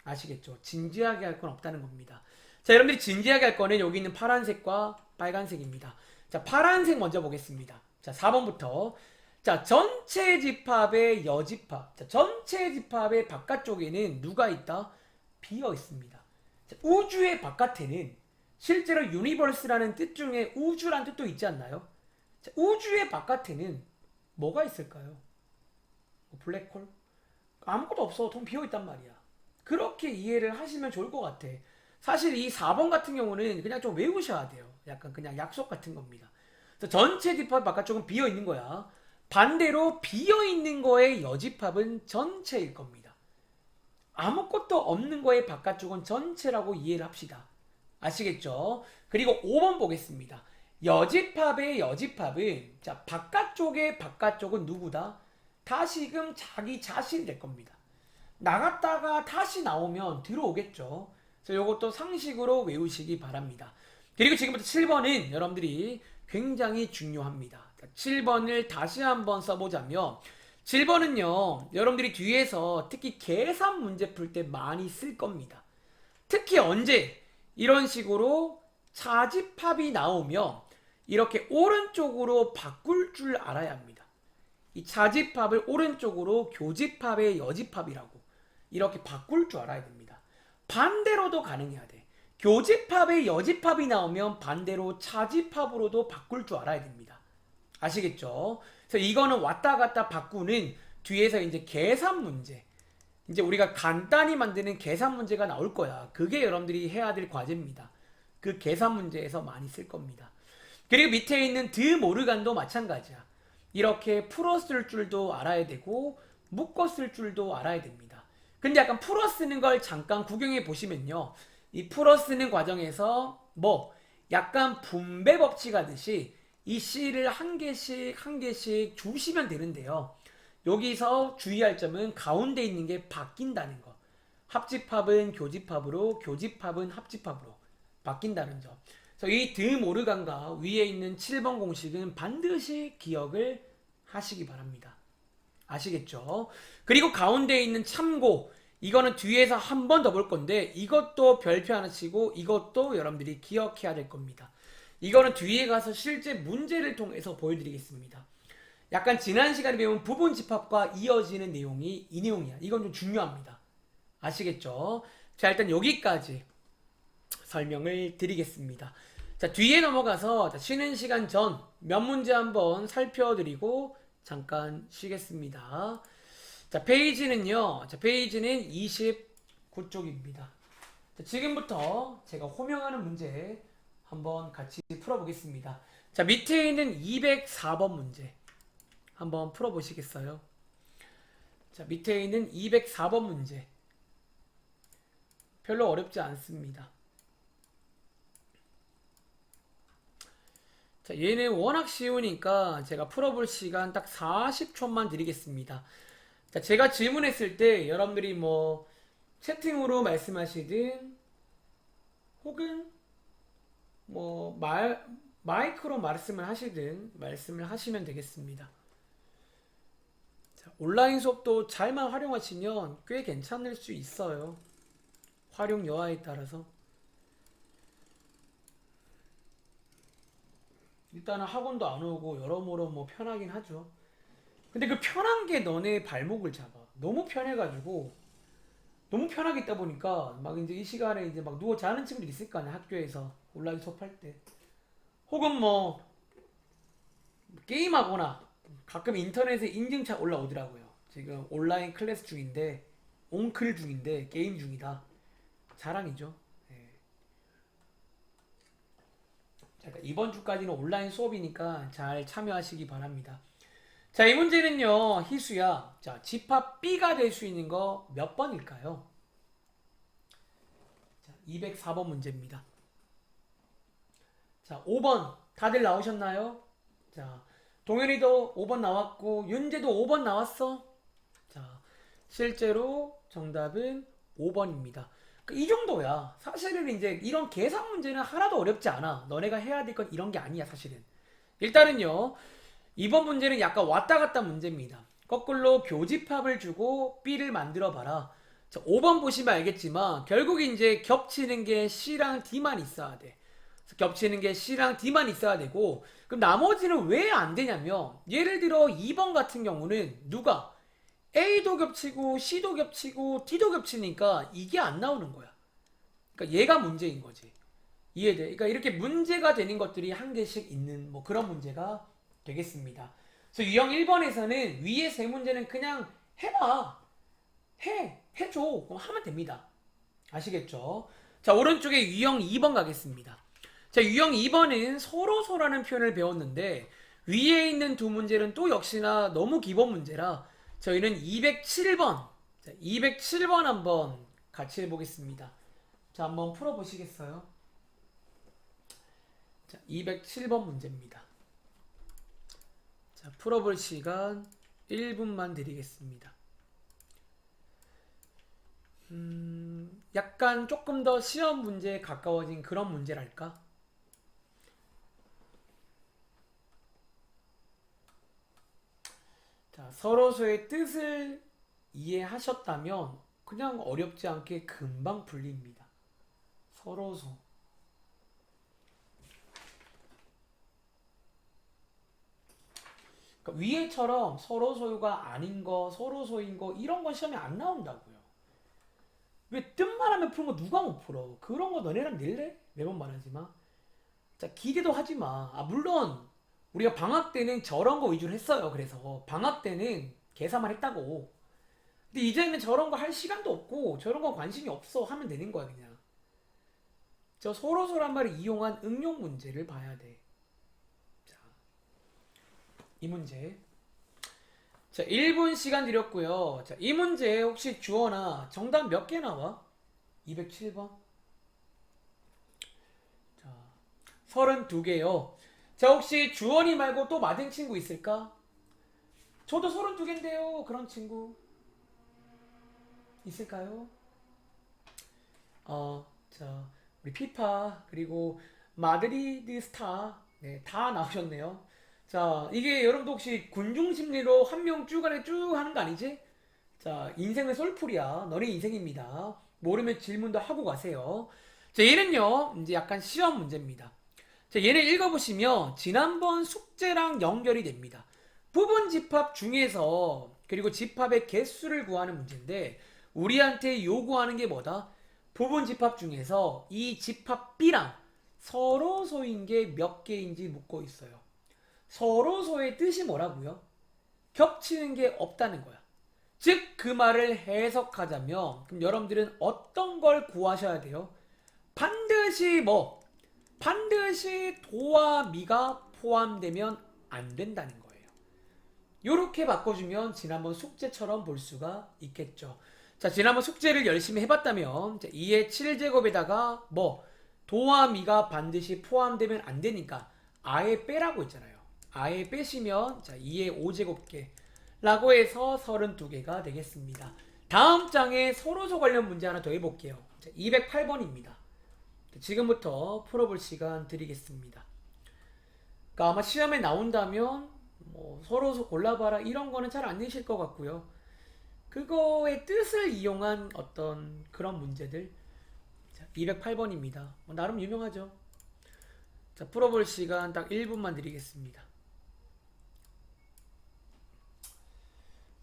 아시겠죠? 진지하게 할 건 없다는 겁니다. 자, 여러분들이 진지하게 할 거는 여기 있는 파란색과 빨간색입니다. 자, 파란색 먼저 보겠습니다. 자, 4번부터. 자, 전체 집합의 여집합. 자, 전체 집합의 바깥쪽에는 누가 있다? 비어 있습니다. 자, 우주의 바깥에는 실제로 유니버스라는 뜻 중에 우주란 뜻도 있지 않나요? 자, 우주의 바깥에는 뭐가 있을까요? 블랙홀? 아무것도 없어. 통 비어 있단 말이야. 그렇게 이해를 하시면 좋을 것 같아. 사실 이 4번 같은 경우는 그냥 좀 외우셔야 돼요. 약간 그냥 약속 같은 겁니다. 그래서 전체 집합 바깥쪽은 비어 있는 거야. 반대로 비어 있는 거의 여집합은 전체일 겁니다. 아무것도 없는 거의 바깥쪽은 전체라고 이해를 합시다. 아시겠죠? 그리고 5번 보겠습니다. 여집합의 여집합은 자, 바깥쪽의 바깥쪽은 누구다? 다시금 자기 자신이 될 겁니다. 나갔다가 다시 나오면 들어오겠죠. 그래서 이것도 상식으로 외우시기 바랍니다. 그리고 지금부터 7번은 여러분들이 굉장히 중요합니다. 7번을 다시 한번 써보자면 7번은요. 여러분들이 뒤에서 특히 계산 문제 풀 때 많이 쓸 겁니다. 특히 언제 이런 식으로 차집합이 나오면 이렇게 오른쪽으로 바꿀 줄 알아야 합니다. 이 차집합을 오른쪽으로 교집합의 여집합이라고 이렇게 바꿀 줄 알아야 됩니다. 반대로도 가능해야 돼. 교집합의 여집합이 나오면 반대로 차집합으로도 바꿀 줄 알아야 됩니다. 아시겠죠? 그래서 이거는 왔다 갔다 바꾸는 뒤에서 이제 계산 문제. 이제 우리가 간단히 만드는 계산 문제가 나올 거야. 그게 여러분들이 해야 될 과제입니다. 그 계산 문제에서 많이 쓸 겁니다. 그리고 밑에 있는 드모르간도 마찬가지야. 이렇게 풀었을 줄도 알아야 되고 묶었을 줄도 알아야 됩니다. 근데 약간 풀어 쓰는 걸 잠깐 구경해 보시면요. 이 풀어 쓰는 과정에서 약간 분배 법칙 하듯이 이 C를 한 개씩 한 개씩 주시면 되는데요. 여기서 주의할 점은 가운데 있는 게 바뀐다는 거. 합집합은 교집합으로, 교집합은 합집합으로 바뀐다는 점. 그래서 이 드모르간과 위에 있는 7번 공식은 반드시 기억을 하시기 바랍니다. 아시겠죠? 그리고 가운데 있는 참고, 이거는 뒤에서 한 번 더 볼 건데 이것도 별표 하나 치고 이것도 여러분들이 기억해야 될 겁니다. 이거는 뒤에 가서 실제 문제를 통해서 보여드리겠습니다. 약간 지난 시간에 배운 부분 집합과 이어지는 내용이 이 내용이야. 이건 좀 중요합니다. 아시겠죠? 자, 일단 여기까지 설명을 드리겠습니다. 자, 뒤에 넘어가서 쉬는 시간 전 몇 문제 한번 살펴드리고 잠깐 쉬겠습니다. 자, 페이지는요. 자, 페이지는 29쪽입니다. 자, 지금부터 제가 호명하는 문제 한번 같이 풀어보겠습니다. 자, 밑에 있는 204번 문제 한번 풀어보시겠어요? 자, 밑에 있는 204번 문제 별로 어렵지 않습니다. 자, 얘는 워낙 쉬우니까 제가 풀어볼 시간 딱 40초만 드리겠습니다. 자, 제가 질문했을 때 여러분들이 채팅으로 말씀하시든 혹은 마이크로 말씀을 하시든 말씀을 하시면 되겠습니다. 자, 온라인 수업도 잘만 활용하시면 꽤 괜찮을 수 있어요. 활용 여하에 따라서. 일단은 학원도 안 오고 여러모로 뭐 편하긴 하죠. 근데 그 편한 게 너네 발목을 잡아. 너무 편해가지고 너무 편하게 있다 보니까 막 이제 이 시간에 이제 막 누워 자는 친구들 있을 거 아니야, 학교에서 온라인 수업할 때. 혹은 뭐 게임하거나 가끔 인터넷에 인증차 올라오더라고요. 지금 온라인 클래스 중인데 온클 중인데 게임 중이다. 자랑이죠. 예. 자, 일단 이번 주까지는 온라인 수업이니까 잘 참여하시기 바랍니다. 자, 이 문제는요, 희수야. 자, 집합 B가 될 수 있는 거 몇 번일까요? 자, 204번 문제입니다. 자, 5번. 다들 나오셨나요? 자, 동현이도 5번 나왔고, 윤재도 5번 나왔어? 자, 실제로 정답은 5번입니다. 이 정도야. 사실은 이제 이런 계산 문제는 하나도 어렵지 않아. 너네가 해야 될 건 이런 게 아니야, 사실은. 일단은요, 이번 문제는 약간 왔다 갔다 문제입니다. 거꾸로 교집합을 주고 B를 만들어 봐라. 자, 5번 보시면 알겠지만 결국 이제 겹치는 게 C랑 D만 있어야 돼. 그래서 겹치는 게 C랑 D만 있어야 되고, 그럼 나머지는 왜 안 되냐면 예를 들어 2번 같은 경우는 누가 A도 겹치고 C도 겹치고 D도 겹치니까 이게 안 나오는 거야. 그러니까 얘가 문제인 거지. 이해돼? 그러니까 이렇게 문제가 되는 것들이 한 개씩 있는 뭐 그런 문제가 되겠습니다. 그래서 유형 1번에서는 위에 세 문제는 그냥 해봐. 해줘. 그럼 하면 됩니다. 아시겠죠? 자, 오른쪽에 유형 2번 가겠습니다. 자, 유형 2번은 서로서라는 표현을 배웠는데 위에 있는 두 문제는 또 역시나 너무 기본 문제라 저희는 207번, 자, 207번 한번 같이 해보겠습니다. 자, 한번 풀어보시겠어요? 자, 207번 문제입니다. 자, 풀어볼 시간 1분만 드리겠습니다. 약간 조금 더 시험 문제에 가까워진 그런 문제랄까? 자, 서로서의 뜻을 이해하셨다면 그냥 어렵지 않게 금방 풀립니다. 서로소. 그러니까 위에처럼 서로 소유가 아닌 거, 서로 소유인 거 이런 건 시험에 안 나온다고요. 왜 뜻만 하면 푸는 거 누가 못 풀어? 그런 거 너네랑 낼래? 매번 말하지 마. 자, 기대도 하지 마. 아, 물론 우리가 방학 때는 저런 거 위주로 했어요. 그래서 방학 때는 계산만 했다고. 근데 이제는 저런 거 할 시간도 없고 저런 거 관심이 없어 하면 되는 거야 그냥. 저 서로소란 말을 이용한 응용 문제를 봐야 돼. 자, 이 문제. 자, 1분 시간 드렸고요. 자, 이 문제 혹시 주어나 정답 몇 개 나와? 207번. 자, 32개요. 자, 혹시 주원이 말고 또 맞은 친구 있을까? 저도 32개인데요. 그런 친구 있을까요? 자, 우리 피파 그리고 마드리드 스타 네, 다 나오셨네요. 자, 이게 여러분도 혹시 군중심리로 한 명 쭉 안에 쭉 하는 거 아니지? 자, 인생은 솔풀이야. 너네 인생입니다. 모르면 질문도 하고 가세요. 자, 얘는요, 이제 약간 시험 문제입니다. 자, 얘를 읽어보시면 지난번 숙제랑 연결이 됩니다. 부분 집합 중에서 그리고 집합의 개수를 구하는 문제인데 우리한테 요구하는 게 뭐다? 부분 집합 중에서 이 집합 B랑 서로소인 게 몇 개인지 묻고 있어요. 서로소의 뜻이 뭐라고요? 겹치는 게 없다는 거야. 즉 그 말을 해석하자면 그럼 여러분들은 어떤 걸 구하셔야 돼요? 반드시 뭐? 반드시 도와 미가 포함되면 안 된다는 거예요. 요렇게 바꿔주면 지난번 숙제처럼 볼 수가 있겠죠. 자, 지난번 숙제를 열심히 해봤다면 2의 7제곱에다가 뭐 도와 미가 반드시 포함되면 안 되니까 아예 빼라고 했잖아요. 아예 빼시면 자 2의 5제곱개 라고 해서 32개가 되겠습니다. 다음 장에 서로소 관련 문제 하나 더 해볼게요. 208번입니다. 지금부터 풀어볼 시간 드리겠습니다. 그러니까 아마 시험에 나온다면 뭐 서로소 골라봐라 이런 거는 잘 안 내실 것 같고요. 그거의 뜻을 이용한 어떤 그런 문제들. 자, 208번입니다. 나름 유명하죠. 자, 풀어볼 시간 딱 1분만 드리겠습니다.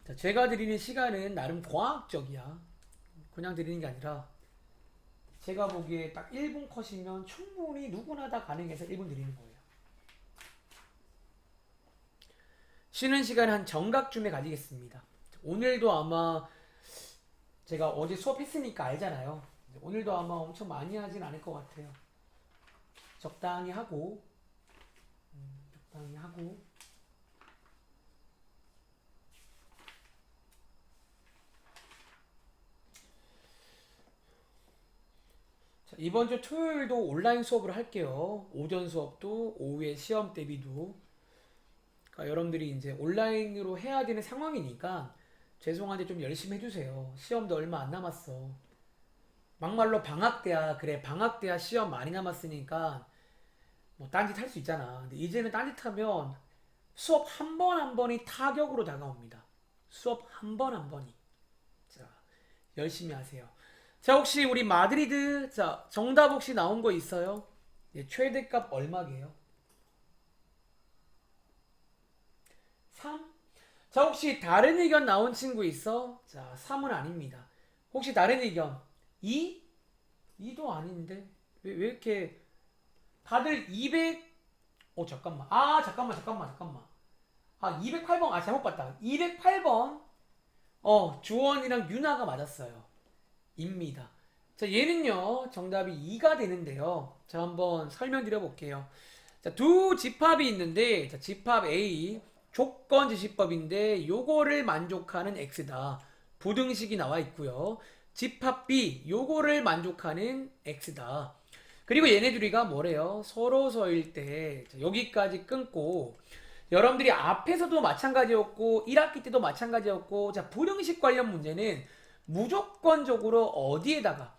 자, 제가 드리는 시간은 나름 과학적이야. 그냥 드리는 게 아니라 제가 보기에 딱 1분 컷이면 충분히 누구나 다 가능해서 1분 드리는 거예요. 쉬는 시간 한 정각쯤에 가지겠습니다. 오늘도 아마 제가 어제 수업했으니까 알잖아요. 오늘도 아마 엄청 많이 하진 않을 것 같아요. 적당히 하고 적당히 하고 자, 이번 주 토요일도 온라인 수업을 할게요. 오전 수업도 오후에 시험 대비도. 그러니까 여러분들이 이제 온라인으로 해야 되는 상황이니까 죄송한데 좀 열심히 해주세요. 시험도 얼마 안 남았어. 막말로 방학때야. 그래, 방학때야 시험 많이 남았으니까 뭐 딴짓 할 수 있잖아. 근데 이제는 딴짓하면 수업 한 번 한 번이 타격으로 다가옵니다. 수업 한 번 한 번이. 자, 열심히 하세요. 자, 혹시 우리 마드리드, 자, 정답 혹시 나온 거 있어요? 예, 최대값 얼마게요? 3? 자, 혹시 다른 의견 나온 친구 있어? 자, 3은 아닙니다. 혹시 다른 의견? 2? 2도 아닌데? 왜 이렇게 다들 200? 잠깐만. 잠깐만. 208번. 잘못 봤다. 208번. 주원이랑 유나가 맞았어요. 입니다. 자, 얘는요, 정답이 2가 되는데요. 자, 한번 설명드려 볼게요. 자, 두 집합이 있는데, 자, 집합 A, 조건지시법인데, 요거를 만족하는 X다. 부등식이 나와 있고요. 집합 B, 요거를 만족하는 X다. 그리고 얘네 둘이가 뭐래요? 서로서일 때, 자, 여기까지 끊고, 여러분들이 앞에서도 마찬가지였고 1학기 때도 마찬가지였고 자 부등식 관련 문제는 무조건적으로 어디에다가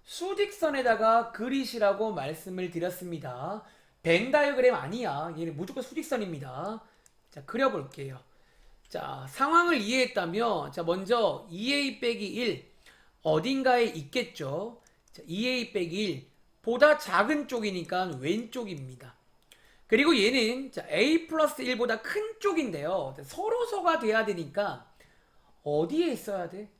수직선에다가 그리시라고 말씀을 드렸습니다. 벤 다이어그램 아니야. 얘는 무조건 수직선입니다. 자 그려볼게요. 자 상황을 이해했다면 자 먼저 2a 빼기 1 어딘가에 있겠죠. 자 2a 빼기 1 보다 작은 쪽이니까 왼쪽입니다. 그리고 얘는 자, a 플러스 1보다 큰 쪽인데요. 서로서가 돼야 되니까 어디에 있어야 돼?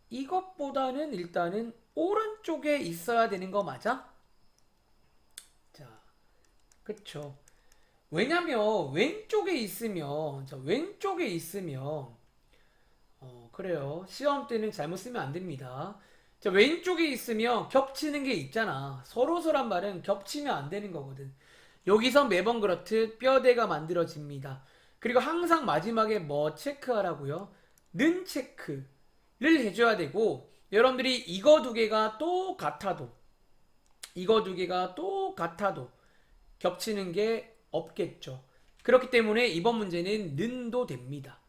이것보다는 일단은 오른쪽에 있어야 되는 거 맞아? 자, 그쵸. 왜냐면 왼쪽에 있으면 그래요. 시험 때는 잘못 쓰면 안 됩니다. 자, 왼쪽에 있으면 겹치는 게 있잖아. 서로서란 말은 겹치면 안 되는 거거든. 여기서 매번 그렇듯 뼈대가 만들어집니다. 그리고 항상 마지막에 뭐 체크하라고요? 는 체크를 해줘야 되고 여러분들이 이거 두 개가 똑같아도 겹치는 게 없겠죠. 그렇기 때문에 이번 문제는 는도 됩니다.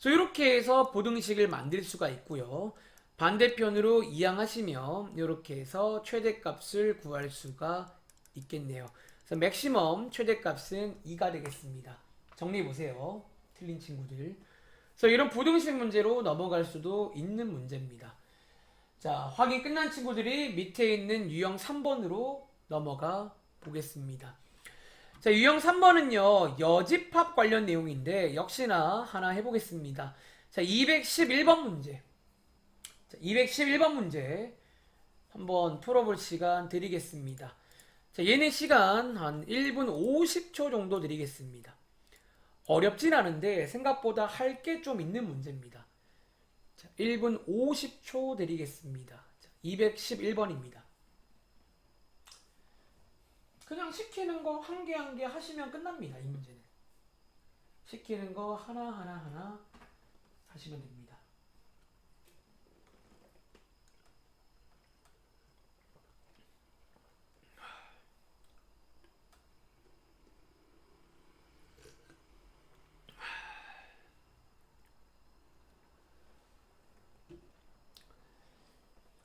그래서 이렇게 해서 부등식을 만들 수가 있고요. 반대편으로 이항하시면 이렇게 해서 최대값을 구할 수가 있겠네요. 그래서 맥시멈 최대값은 2가 되겠습니다. 정리해보세요. 틀린 친구들. 그래서 이런 부등식 문제로 넘어갈 수도 있는 문제입니다. 자, 확인 끝난 친구들이 밑에 있는 유형 3번으로 넘어가 보겠습니다. 자, 유형 3번은요, 여집합 관련 내용인데, 역시나 하나 해보겠습니다. 자, 211번 문제. 자, 211번 문제. 한번 풀어볼 시간 드리겠습니다. 자, 얘네 시간 한 1분 50초 정도 드리겠습니다. 어렵진 않은데 생각보다 할 게 좀 있는 문제입니다. 자, 1분 50초 드리겠습니다. 자, 211번입니다. 그냥 시키는 거 한 개 한 개 하시면 끝납니다. 이 문제는. 시키는 거 하나 하시면 됩니다.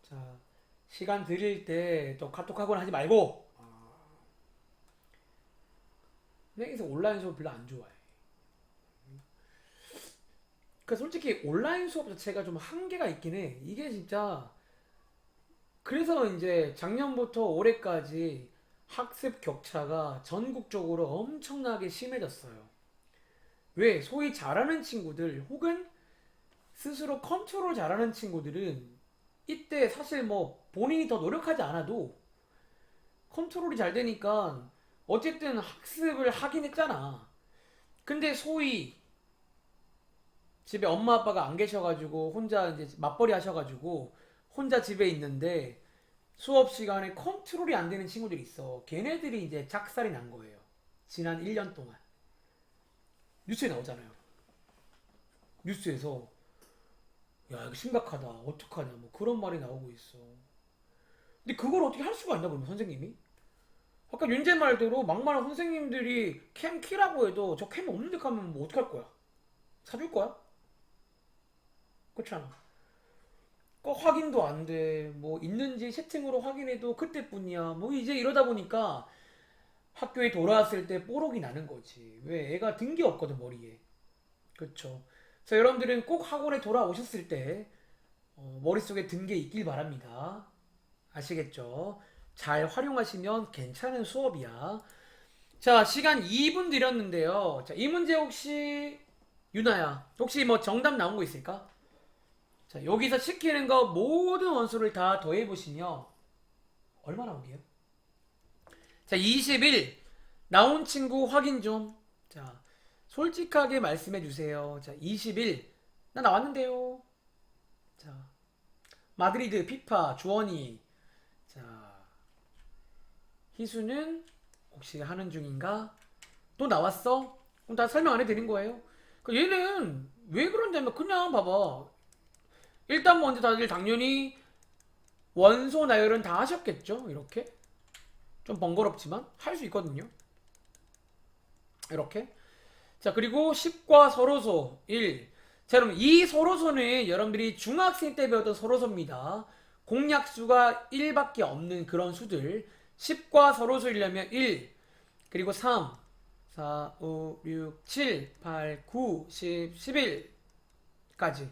자, 시간 드릴 때 또 카톡하거나 하지 말고 선생님께서 온라인 수업 별로 안 좋아해. 그러니까 솔직히 온라인 수업 자체가 좀 한계가 있긴 해. 이게 진짜 그래서 이제 작년부터 올해까지 학습 격차가 전국적으로 엄청나게 심해졌어요. 왜? 소위 잘하는 친구들 혹은 스스로 컨트롤 잘하는 친구들은 이때 사실 뭐 본인이 더 노력하지 않아도 컨트롤이 잘 되니까 어쨌든 학습을 하긴 했잖아. 근데 소위 집에 엄마 아빠가 안 계셔가지고 혼자 이제 맞벌이 하셔가지고 혼자 집에 있는데 수업 시간에 컨트롤이 안 되는 친구들이 있어. 걔네들이 이제 작살이 난 거예요. 지난 1년 동안. 뉴스에 나오잖아요. 뉴스에서 야 이거 심각하다. 어떡하냐 뭐 그런 말이 나오고 있어. 근데 그걸 어떻게 할 수가 있나 그러면 선생님이? 아까 윤재 말대로 막말한 선생님들이 캠 키라고 해도 저 캠 없는데 가면 뭐 어떡할 거야? 사줄 거야? 그렇잖아. 그 확인도 안 돼. 뭐 있는지 채팅으로 확인해도 그때뿐이야. 뭐 이제 이러다 보니까 학교에 돌아왔을 때 뽀록이 나는 거지. 왜? 애가 든 게 없거든 머리에. 그렇죠. 그래서 여러분들은 꼭 학원에 돌아오셨을 때 머릿속에 든 게 있길 바랍니다. 아시겠죠? 잘 활용하시면 괜찮은 수업이야. 자, 시간 2분 드렸는데요. 자, 이 문제 혹시 유나야, 혹시 뭐 정답 나온 거 있을까? 자, 여기서 시키는 거 모든 원소를 다 더해 보시면 얼마 나오게요? 자, 21 나온 친구 확인 좀. 자, 솔직하게 말씀해 주세요. 자, 21 나 나왔는데요. 자, 마드리드, 피파, 주원이. 자, 희수는 혹시 하는 중인가? 또 나왔어? 그럼 다 설명 안 해도 되는 거예요? 얘는 왜 그런다면 그냥 봐봐. 일단 먼저 다들 당연히 원소 나열은 다 하셨겠죠? 이렇게 좀 번거롭지만 할 수 있거든요. 이렇게. 자, 그리고 10과 서로소 1. 자, 그럼 이 서로소는 여러분들이 중학생 때 배웠던 서로소입니다. 공약수가 1밖에 없는 그런 수들. 10과 서로소이려면 1, 그리고 3, 4, 5, 6, 7, 8, 9, 10, 11까지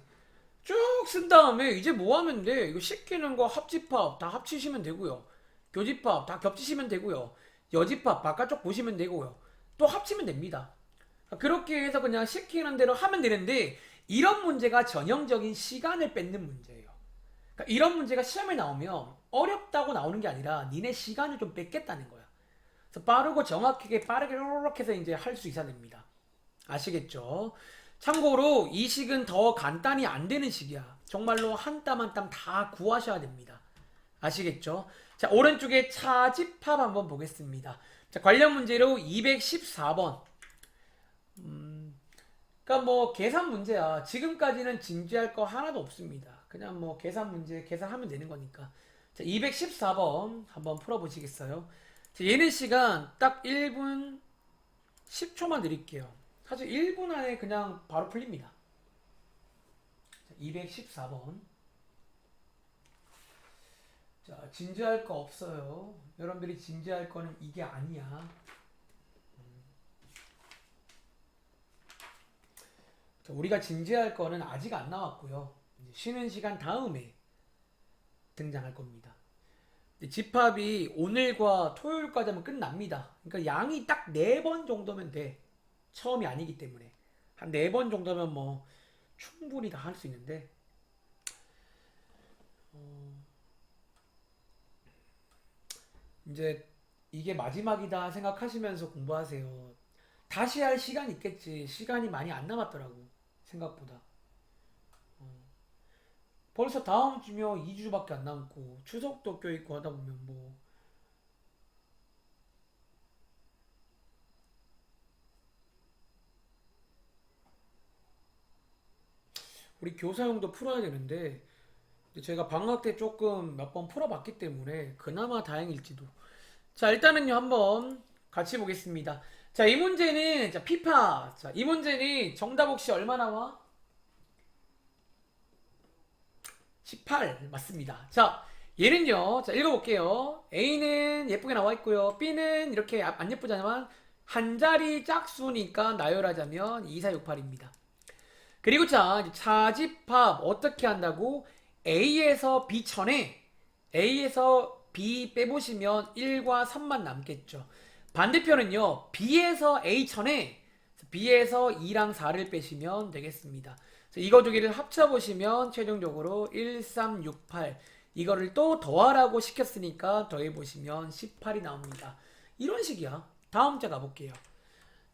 쭉 쓴 다음에 이제 뭐 하면 돼? 이거 시키는 거 합집합 다 합치시면 되고요. 교집합 다 겹치시면 되고요. 여집합 바깥쪽 보시면 되고요. 또 합치면 됩니다. 그렇게 해서 그냥 시키는 대로 하면 되는데 이런 문제가 전형적인 시간을 뺏는 문제예요. 그러니까 이런 문제가 시험에 나오면 어렵다고 나오는 게 아니라 니네 시간을 좀 뺏겠다는 거야. 그래서 빠르고 정확하게 빠르게 이렇게 해서 이제 할 수 있어야 됩니다. 아시겠죠? 참고로 이 식은 더 간단히 안 되는 식이야. 정말로 한 땀 한 땀 다 구하셔야 됩니다. 아시겠죠? 자, 오른쪽에 차집합 한번 보겠습니다. 자, 관련 문제로 214번. 그러니까 뭐 계산 문제야. 지금까지는 진지할 거 하나도 없습니다. 그냥 뭐 계산 문제 계산하면 되는 거니까. 자, 214번 한번 풀어보시겠어요? 자, 얘는 시간 딱 1분 10초만 드릴게요. 사실 1분 안에 그냥 바로 풀립니다. 자, 214번. 자, 진지할 거 없어요. 여러분들이 진지할 거는 이게 아니야. 자, 우리가 진지할 거는 아직 안 나왔고요. 이제 쉬는 시간 다음에 등장할 겁니다. 집합이 오늘과 토요일까지 하면 끝납니다. 그러니까 양이 딱 4번 정도면 돼. 처음이 아니기 때문에. 한 4번 정도면 뭐 충분히 다 할 수 있는데 이제 이게 마지막이다 생각하시면서 공부하세요. 다시 할 시간이 있겠지. 시간이 많이 안 남았더라고. 생각보다. 벌써 다음 주면 2주밖에 안 남고 추석도 껴있고 하다 보면 뭐 우리 교사용도 풀어야 되는데 제가 방학 때 조금 몇 번 풀어봤기 때문에 그나마 다행일지도. 자, 일단은요 한번 같이 보겠습니다. 자, 이 문제는 자 피파. 자, 이 문제는 정답 혹시 얼마 나와? 18 맞습니다. 자, 얘는요. 자, 읽어볼게요. A는 예쁘게 나와 있고요. B는 이렇게 안 예쁘잖아만 한 자리 짝수니까 나열하자면 2468입니다. 그리고 자, 이제 차집합 어떻게 한다고? A에서 B 전에 A에서 B 빼보시면 1과 3만 남겠죠. 반대편은요. B에서 A 천에 B에서 2랑 4를 빼시면 되겠습니다. 이거 두 개를 합쳐보시면 최종적으로 1368 이거를 또 더하라고 시켰으니까 더해보시면 18이 나옵니다. 이런 식이야. 다음 장 가볼게요.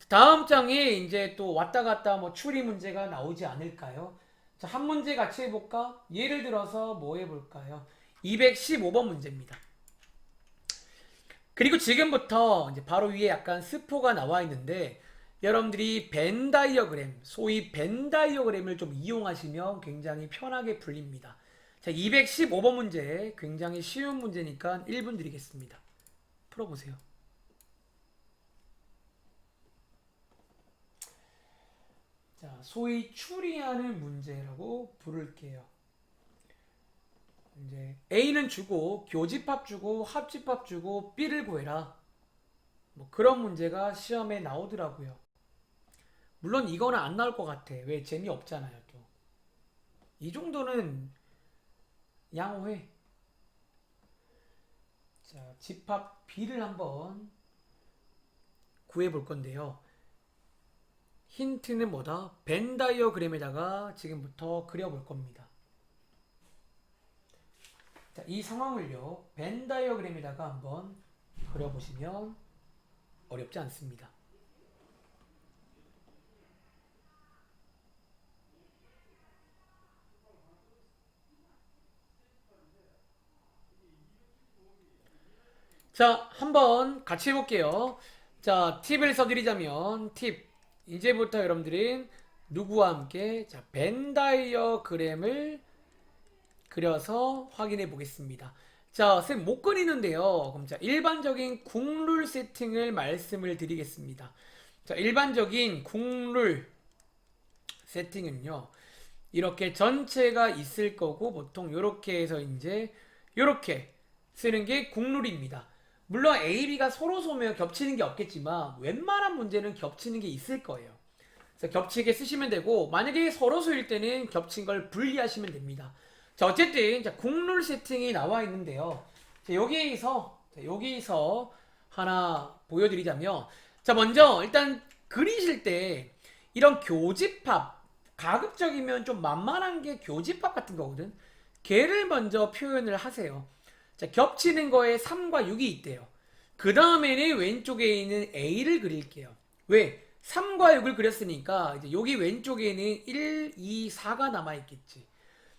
다음 장에 이제 또 왔다 갔다 뭐 추리 문제가 나오지 않을까요? 자, 한 문제 같이 해볼까? 예를 들어서 뭐 해볼까요? 215번 문제입니다. 그리고 지금부터 이제 바로 위에 약간 스포가 나와 있는데 여러분들이 벤 다이어그램, 소위 벤 다이어그램을 좀 이용하시면 굉장히 편하게 풀립니다. 자, 215번 문제 굉장히 쉬운 문제니까 1분 드리겠습니다. 풀어보세요. 자, 소위 추리하는 문제라고 부를게요. 이제 A는 주고 교집합 주고 합집합 주고 B를 구해라. 뭐 그런 문제가 시험에 나오더라고요. 물론 이거는 안 나올 것 같아. 왜? 재미없잖아요, 또. 이 정도는 양호해. 자, 집합 B를 한번 구해볼 건데요. 힌트는 뭐다? 벤 다이어그램에다가 지금부터 그려볼 겁니다. 자, 이 상황을요, 벤 다이어그램에다가 한번 그려보시면 어렵지 않습니다. 자, 한번 같이 해볼게요. 자, 팁을 써드리자면, 팁. 이제부터 여러분들은 누구와 함께, 자, 벤 다이어그램을 그려서 확인해 보겠습니다. 자, 쌤 못 그리는데요. 그럼 자, 일반적인 국룰 세팅을 말씀을 드리겠습니다. 자, 일반적인 국룰 세팅은요. 이렇게 전체가 있을 거고 보통 이렇게 해서 이제 이렇게 쓰는 게 국룰입니다. 물론 A, B가 서로 소면 겹치는 게 없겠지만 웬만한 문제는 겹치는 게 있을 거예요. 그래서 겹치게 쓰시면 되고 만약에 서로 소일 때는 겹친 걸 분리하시면 됩니다. 자, 어쨌든 자, 국룰 세팅이 나와 있는데요. 자, 여기서 하나 보여드리자면 자, 먼저 일단 그리실 때 이런 교집합 가급적이면 좀 만만한 게 교집합 같은 거거든. 걔를 먼저 표현을 하세요. 자, 겹치는 거에 3과 6이 있대요. 그 다음에는 왼쪽에 있는 A를 그릴게요. 왜? 3과 6을 그렸으니까 이제 여기 왼쪽에는 1, 2, 4가 남아있겠지.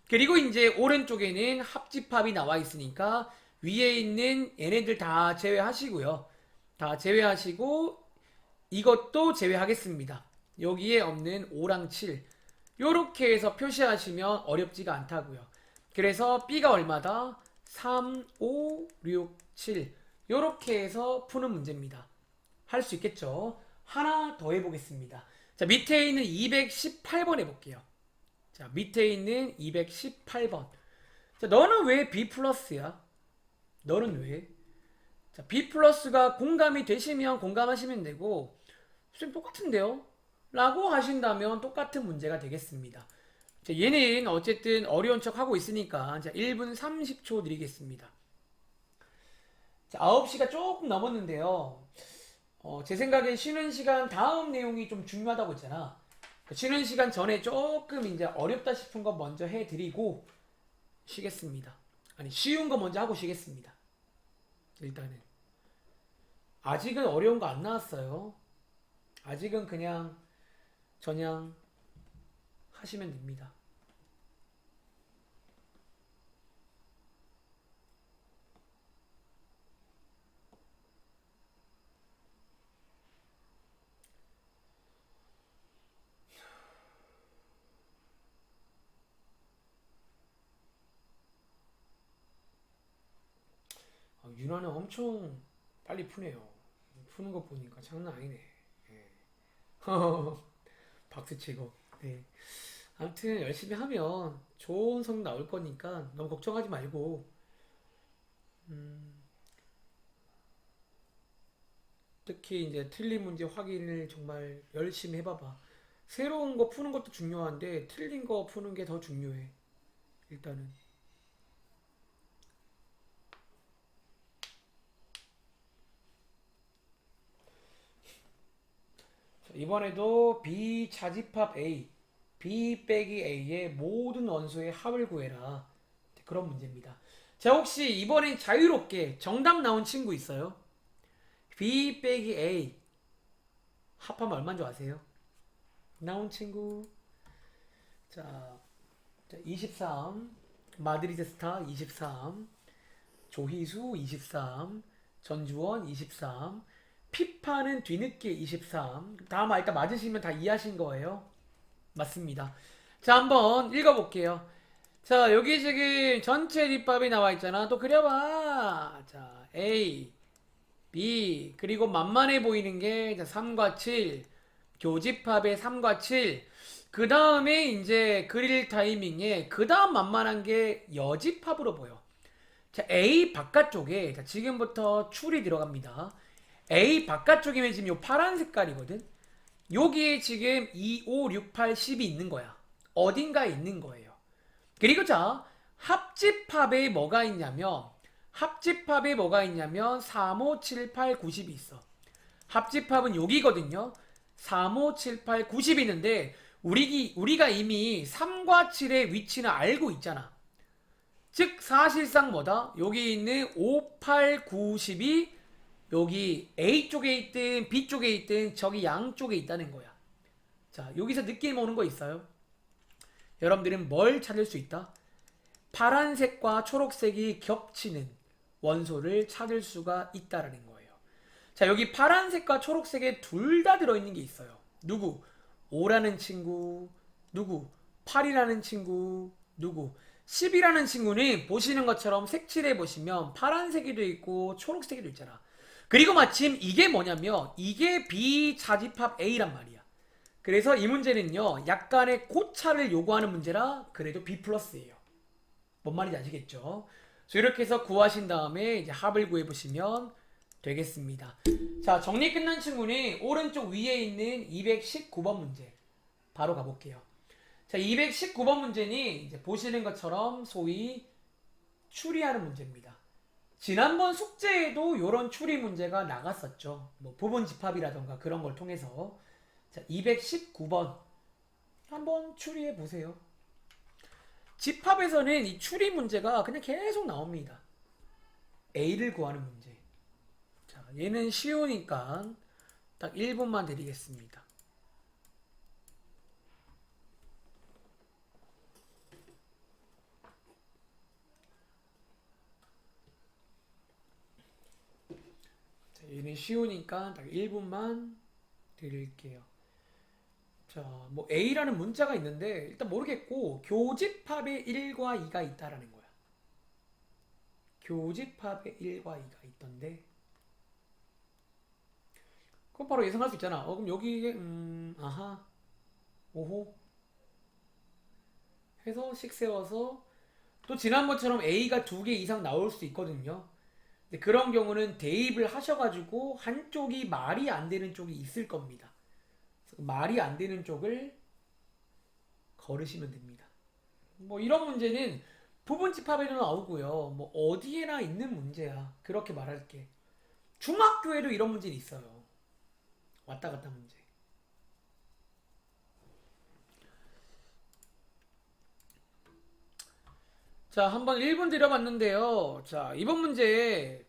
그리고 이제 오른쪽에는 합집합이 나와 있으니까 위에 있는 얘네들 다 제외하시고요. 다 제외하시고 이것도 제외하겠습니다. 여기에 없는 5랑 7 요렇게 해서 표시하시면 어렵지가 않다고요. 그래서 B가 얼마다? 3, 5, 6, 7 요렇게 해서 푸는 문제입니다. 할 수 있겠죠? 하나 더 해보겠습니다. 자, 밑에 있는 218번 해볼게요. 자, 밑에 있는 218번. 자, 너는 왜 B 플러스야? 너는 왜? 자, B 플러스가 공감이 되시면 공감하시면 되고, 쌤 똑같은데요? 라고 하신다면 똑같은 문제가 되겠습니다. 자, 얘는 어쨌든 어려운 척 하고 있으니까, 자, 1분 30초 드리겠습니다. 자, 9시가 조금 넘었는데요. 제 생각엔 쉬는 시간 다음 내용이 좀 중요하다고 했잖아. 쉬는 시간 전에 조금 이제 어렵다 싶은 거 먼저 해드리고 쉬겠습니다. 아니, 쉬운 거 먼저 하고 쉬겠습니다. 일단은. 아직은 어려운 거 안 나왔어요. 아직은 그냥 전향 하시면 됩니다. 윤화는 엄청 빨리 푸네요. 푸는 거 보니까 장난 아니네. 예. 박수 치고. 네. 아무튼 열심히 하면 좋은 성적 나올 거니까 너무 걱정하지 말고 특히 이제 틀린 문제 확인을 정말 열심히 해봐봐. 새로운 거 푸는 것도 중요한데 틀린 거 푸는 게 더 중요해. 일단은. 이번에도 B 자집합 A, B 빼기 A의 모든 원소의 합을 구해라. 그런 문제입니다. 자, 혹시 이번엔 자유롭게 정답 나온 친구 있어요? B 빼기 A 합하면 얼마인 줄 아세요? 나온 친구. 자, 23 마드리드 스타 23 조희수 23 전주원 23 피파는 뒤늦게 23 다음 일단 맞으시면 다 이해하신 거예요. 맞습니다. 자, 한번 읽어볼게요. 자, 여기 지금 전체 뒷밥이 나와 있잖아. 또 그려봐. 자, A, B, 그리고 만만해 보이는 게 3과 7, 교집합의 3과 7, 그 다음에 이제 그릴 타이밍에 그 다음 만만한 게 여집합으로 보여. 자, A 바깥쪽에 자, 지금부터 출이 들어갑니다. A 바깥쪽이면 지금 요 파란 색깔이거든. 여기에 지금 2, 5, 6, 8, 10이 있는 거야. 어딘가에 있는 거예요. 그리고 자, 합집합에 뭐가 있냐면 3, 5, 7, 8, 90이 있어. 합집합은 여기거든요. 3, 5, 7, 8, 90이 있는데 우리가 이미 3과 7의 위치는 알고 있잖아. 즉 사실상 뭐다? 여기 있는 5, 8, 9, 10이 여기 A쪽에 있든 B쪽에 있든 저기 양쪽에 있다는 거야. 자, 여기서 느낌 오는 거 있어요? 여러분들은 뭘 찾을 수 있다? 파란색과 초록색이 겹치는 원소를 찾을 수가 있다라는 거예요. 자, 여기 파란색과 초록색에 둘 다 들어있는 게 있어요. 누구? 5라는 친구, 누구? 8이라는 친구, 누구? 10이라는 친구는 보시는 것처럼 색칠해 보시면 파란색이도 있고 초록색이도 있잖아. 그리고 마침 이게 뭐냐면 이게 비자집합 A란 말이야. 그래서 이 문제는요 약간의 고차를 요구하는 문제라 그래도 B 플러스예요. 뭔 말인지 아시겠죠? 그래서 이렇게 해서 구하신 다음에 이제 합을 구해 보시면 되겠습니다. 자, 정리 끝난 친구는 오른쪽 위에 있는 219번 문제 바로 가볼게요. 자, 219번 문제는 이제 보시는 것처럼 소위 추리하는 문제입니다. 지난번 숙제에도 이런 추리 문제가 나갔었죠. 뭐 부분 집합이라던가 그런 걸 통해서. 자, 219번 한번 추리해 보세요. 집합에서는 이 추리 문제가 그냥 계속 나옵니다. A를 구하는 문제. 자, 얘는 쉬우니까 딱 1분만 드리겠습니다. 자, 얘는 쉬우니까 딱 1분만 드릴게요. 자, 뭐 A라는 문자가 있는데 일단 모르겠고 교집합에 1과 2가 있다라는 거야. 교집합에 1과 2가 있던데 그럼 바로 예상할 수 있잖아. 그럼 여기에 아하 5호 해서 식 세워서 또 지난번처럼 A가 2개 이상 나올 수 있거든요. 근데 그런 경우는 대입을 하셔가지고 한쪽이 말이 안 되는 쪽이 있을 겁니다. 말이 안 되는 쪽을 걸으시면 됩니다. 뭐 이런 문제는 부분집합에도 나오고요. 뭐 어디에나 있는 문제야. 그렇게 말할게. 중학교에도 이런 문제는 있어요. 왔다 갔다 문제. 자, 한번 1분 드려봤는데요. 자, 이번 문제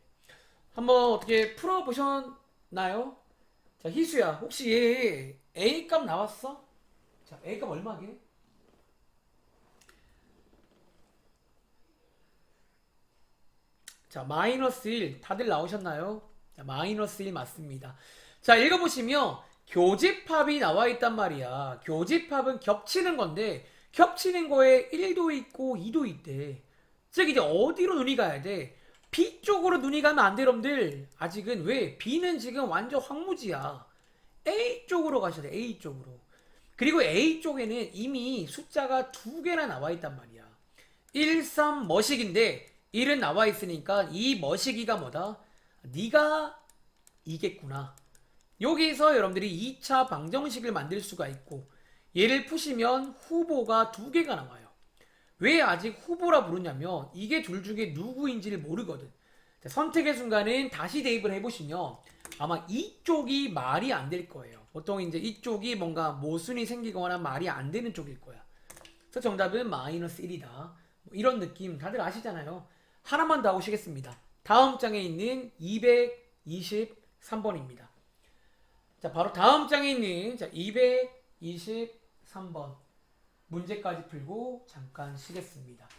한번 어떻게 풀어보셨나요? 자, 희수야, 혹시 얘 A값 나왔어? 자, A값 얼마게? 자, 마이너스 1 다들 나오셨나요? 자, 마이너스 1 맞습니다. 자, 읽어보시면 교집합이 나와 있단 말이야. 교집합은 겹치는 건데 겹치는 거에 1도 있고 2도 있대. 즉 이제 어디로 눈이 가야 돼? B 쪽으로 눈이 가면 안 돼, 여러분들. 아직은 왜? B는 지금 완전 황무지야. A 쪽으로 가셔야 돼. A 쪽으로. 그리고 A 쪽에는 이미 숫자가 2개나 나와 있단 말이야. 1, 3 머시기인데 1은 나와 있으니까 이 머시기가 뭐다? 네가 이겠구나. 여기서 여러분들이 2차 방정식을 만들 수가 있고 얘를 푸시면 후보가 2개가 나와요. 왜 아직 후보라 부르냐면 이게 둘 중에 누구인지를 모르거든. 자, 선택의 순간은 다시 대입을 해보시면 아마 이쪽이 말이 안 될 거예요. 보통 이제 이쪽이 뭔가 모순이 생기거나 말이 안 되는 쪽일 거야. 그래서 정답은 마이너스 1이다. 뭐 이런 느낌 다들 아시잖아요. 하나만 더 하고 쉬겠습니다. 다음 장에 있는 223번입니다. 자, 바로 다음 장에 있는 223번 문제까지 풀고 잠깐 쉬겠습니다.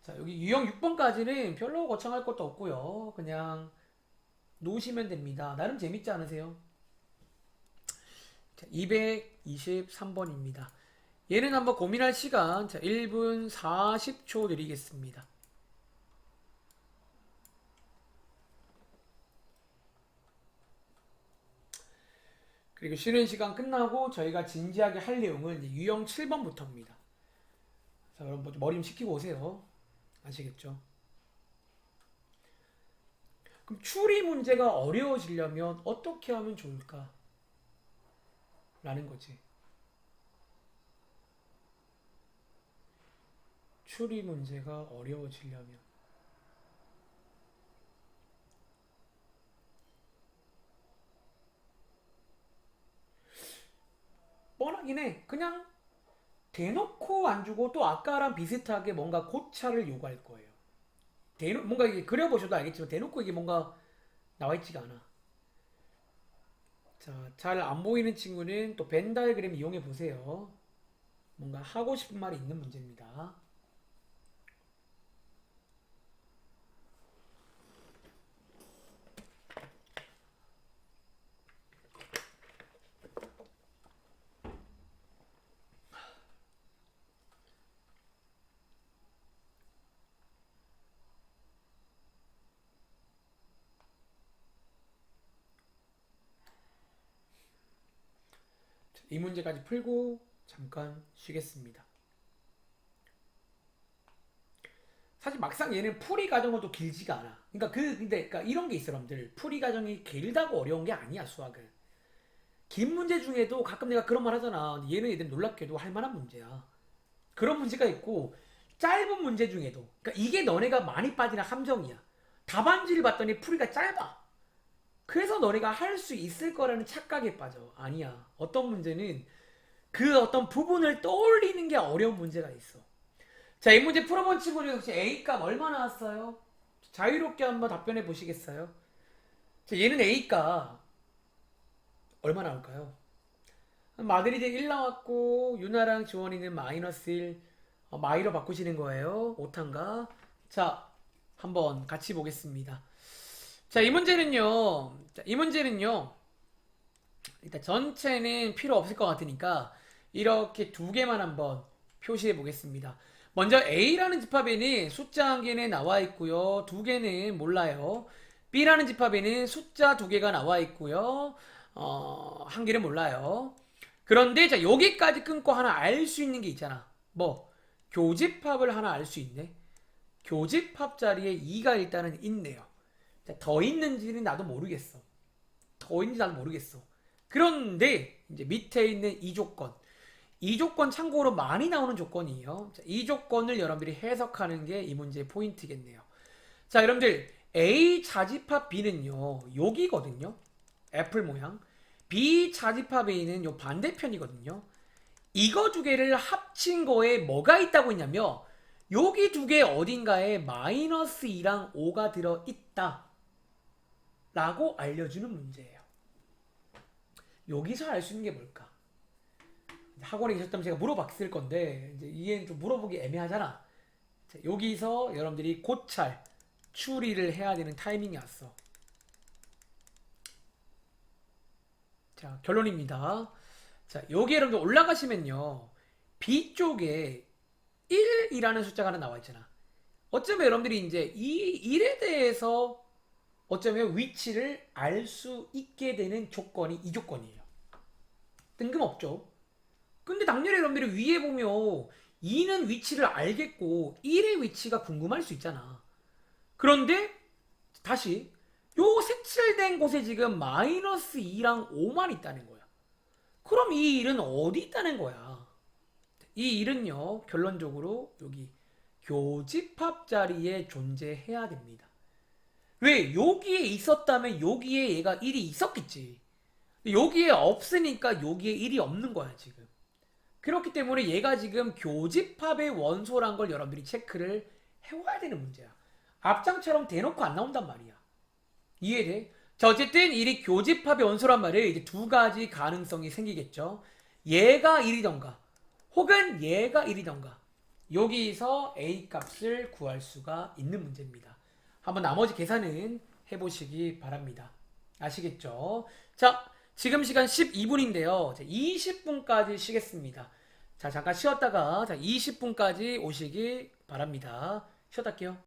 자, 여기 유형 6번까지는 별로 거창할 것도 없고요. 그냥 놓으시면 됩니다. 나름 재밌지 않으세요? 자, 223번입니다. 얘는 한번 고민할 시간 1분 40초 드리겠습니다. 그리고 쉬는 시간 끝나고 저희가 진지하게 할 내용은 이제 유형 7번부터입니다. 자, 여러분 머리 좀 식히고 오세요. 아시겠죠? 그럼 추리 문제가 어려워지려면 어떻게 하면 좋을까? 라는 거지. 추리 문제가 어려워지려면 뻔하긴 해. 그냥 대놓고 안 주고 또 아까랑 비슷하게 뭔가 고찰을 요구할 거예요. 뭔가 이게 그려보셔도 알겠지만 대놓고 이게 뭔가 나와 있지가 않아. 자, 잘 안 보이는 친구는 또 벤 다이어그램 이용해 보세요. 뭔가 하고 싶은 말이 있는 문제입니다. 이 문제까지 풀고 잠깐 쉬겠습니다. 사실 막상 얘는 풀이 과정은 또 길지가 않아. 그러니까 이런 게 있어, 여러분들. 풀이 과정이 길다고 어려운 게 아니야, 수학은. 긴 문제 중에도 가끔 내가 그런 말 하잖아. 얘는 얘들 놀랍게도 할 만한 문제야. 그런 문제가 있고, 짧은 문제 중에도. 그러니까 이게 너네가 많이 빠지는 함정이야. 답안지를 봤더니 풀이가 짧아. 그래서 너네가 할 수 있을 거라는 착각에 빠져. 아니야. 어떤 문제는 그 어떤 부분을 떠올리는 게 어려운 문제가 있어. 자, 이 문제 풀어본 친구 중에 혹시 A값 얼마 나왔어요? 자유롭게 한번 답변해 보시겠어요? 자, 얘는 A값 얼마 나올까요? 마드리드 1 나왔고 유나랑 지원이는 마이너스 1 마이로 바꾸시는 거예요. 오탄가. 자, 한번 같이 보겠습니다. 자, 이 문제는요. 일단 전체는 필요 없을 것 같으니까 이렇게 두 개만 한번 표시해 보겠습니다. 먼저 A라는 집합에는 숫자 한 개는 나와 있고요. 두 개는 몰라요. B라는 집합에는 숫자 두 개가 나와 있고요. 한 개는 몰라요. 그런데 자, 여기까지 끊고 하나 알 수 있는 게 있잖아. 뭐 교집합을 하나 알 수 있네. 교집합 자리에 2가 일단은 있네요. 자, 더 있는지는 나도 모르겠어. 더 있는지 나도 모르겠어. 그런데 이제 밑에 있는 이 조건. 이 조건 참고로 많이 나오는 조건이에요. 자, 이 조건을 여러분들이 해석하는 게 이 문제의 포인트겠네요. 자, 여러분들 A 자집합 B는요. 여기거든요. 애플 모양. B 자집합 A는 요 반대편이거든요. 이거 두 개를 합친 거에 뭐가 있다고 했냐면 여기 두 개 어딘가에 마이너스 2랑 5가 들어있다 라고 알려주는 문제예요. 여기서 알 수 있는 게 뭘까? 학원에 계셨다면 제가 물어봤을 건데 이제 이해는 좀 물어보기 애매하잖아. 자, 여기서 여러분들이 고찰, 추리를 해야 되는 타이밍이 왔어. 자, 결론입니다. 자, 여기 여러분들 올라가시면요. B쪽에 1이라는 숫자가 하나 나와 있잖아. 어쩌면 여러분들이 이제 이 1에 대해서 어쩌면 위치를 알 수 있게 되는 조건이 이 조건이에요. 뜬금없죠. 근데 당연히 여러분들이 위에 보면 2는 위치를 알겠고 1의 위치가 궁금할 수 있잖아. 그런데 다시 요 색칠된 곳에 지금 마이너스 2랑 5만 있다는 거야. 그럼 이 1은 어디 있다는 거야? 이 1은요 결론적으로 여기 교집합 자리에 존재해야 됩니다. 왜? 여기에 있었다면 여기에 얘가 1이 있었겠지. 여기에 없으니까 여기에 1이 없는 거야, 지금. 그렇기 때문에 얘가 지금 교집합의 원소란 걸 여러분들이 체크를 해와야 되는 문제야. 앞장처럼 대놓고 안 나온단 말이야. 이해돼? 자, 어쨌든 1이 교집합의 원소란 말이에요. 이제 두 가지 가능성이 생기겠죠. 얘가 1이던가, 혹은 얘가 1이던가. 여기서 A 값을 구할 수가 있는 문제입니다. 한번 나머지 계산은 해보시기 바랍니다. 아시겠죠? 자, 지금 시간 12분인데요. 20분까지 쉬겠습니다. 자, 잠깐 쉬었다가 20분까지 오시기 바랍니다. 쉬었다 할게요.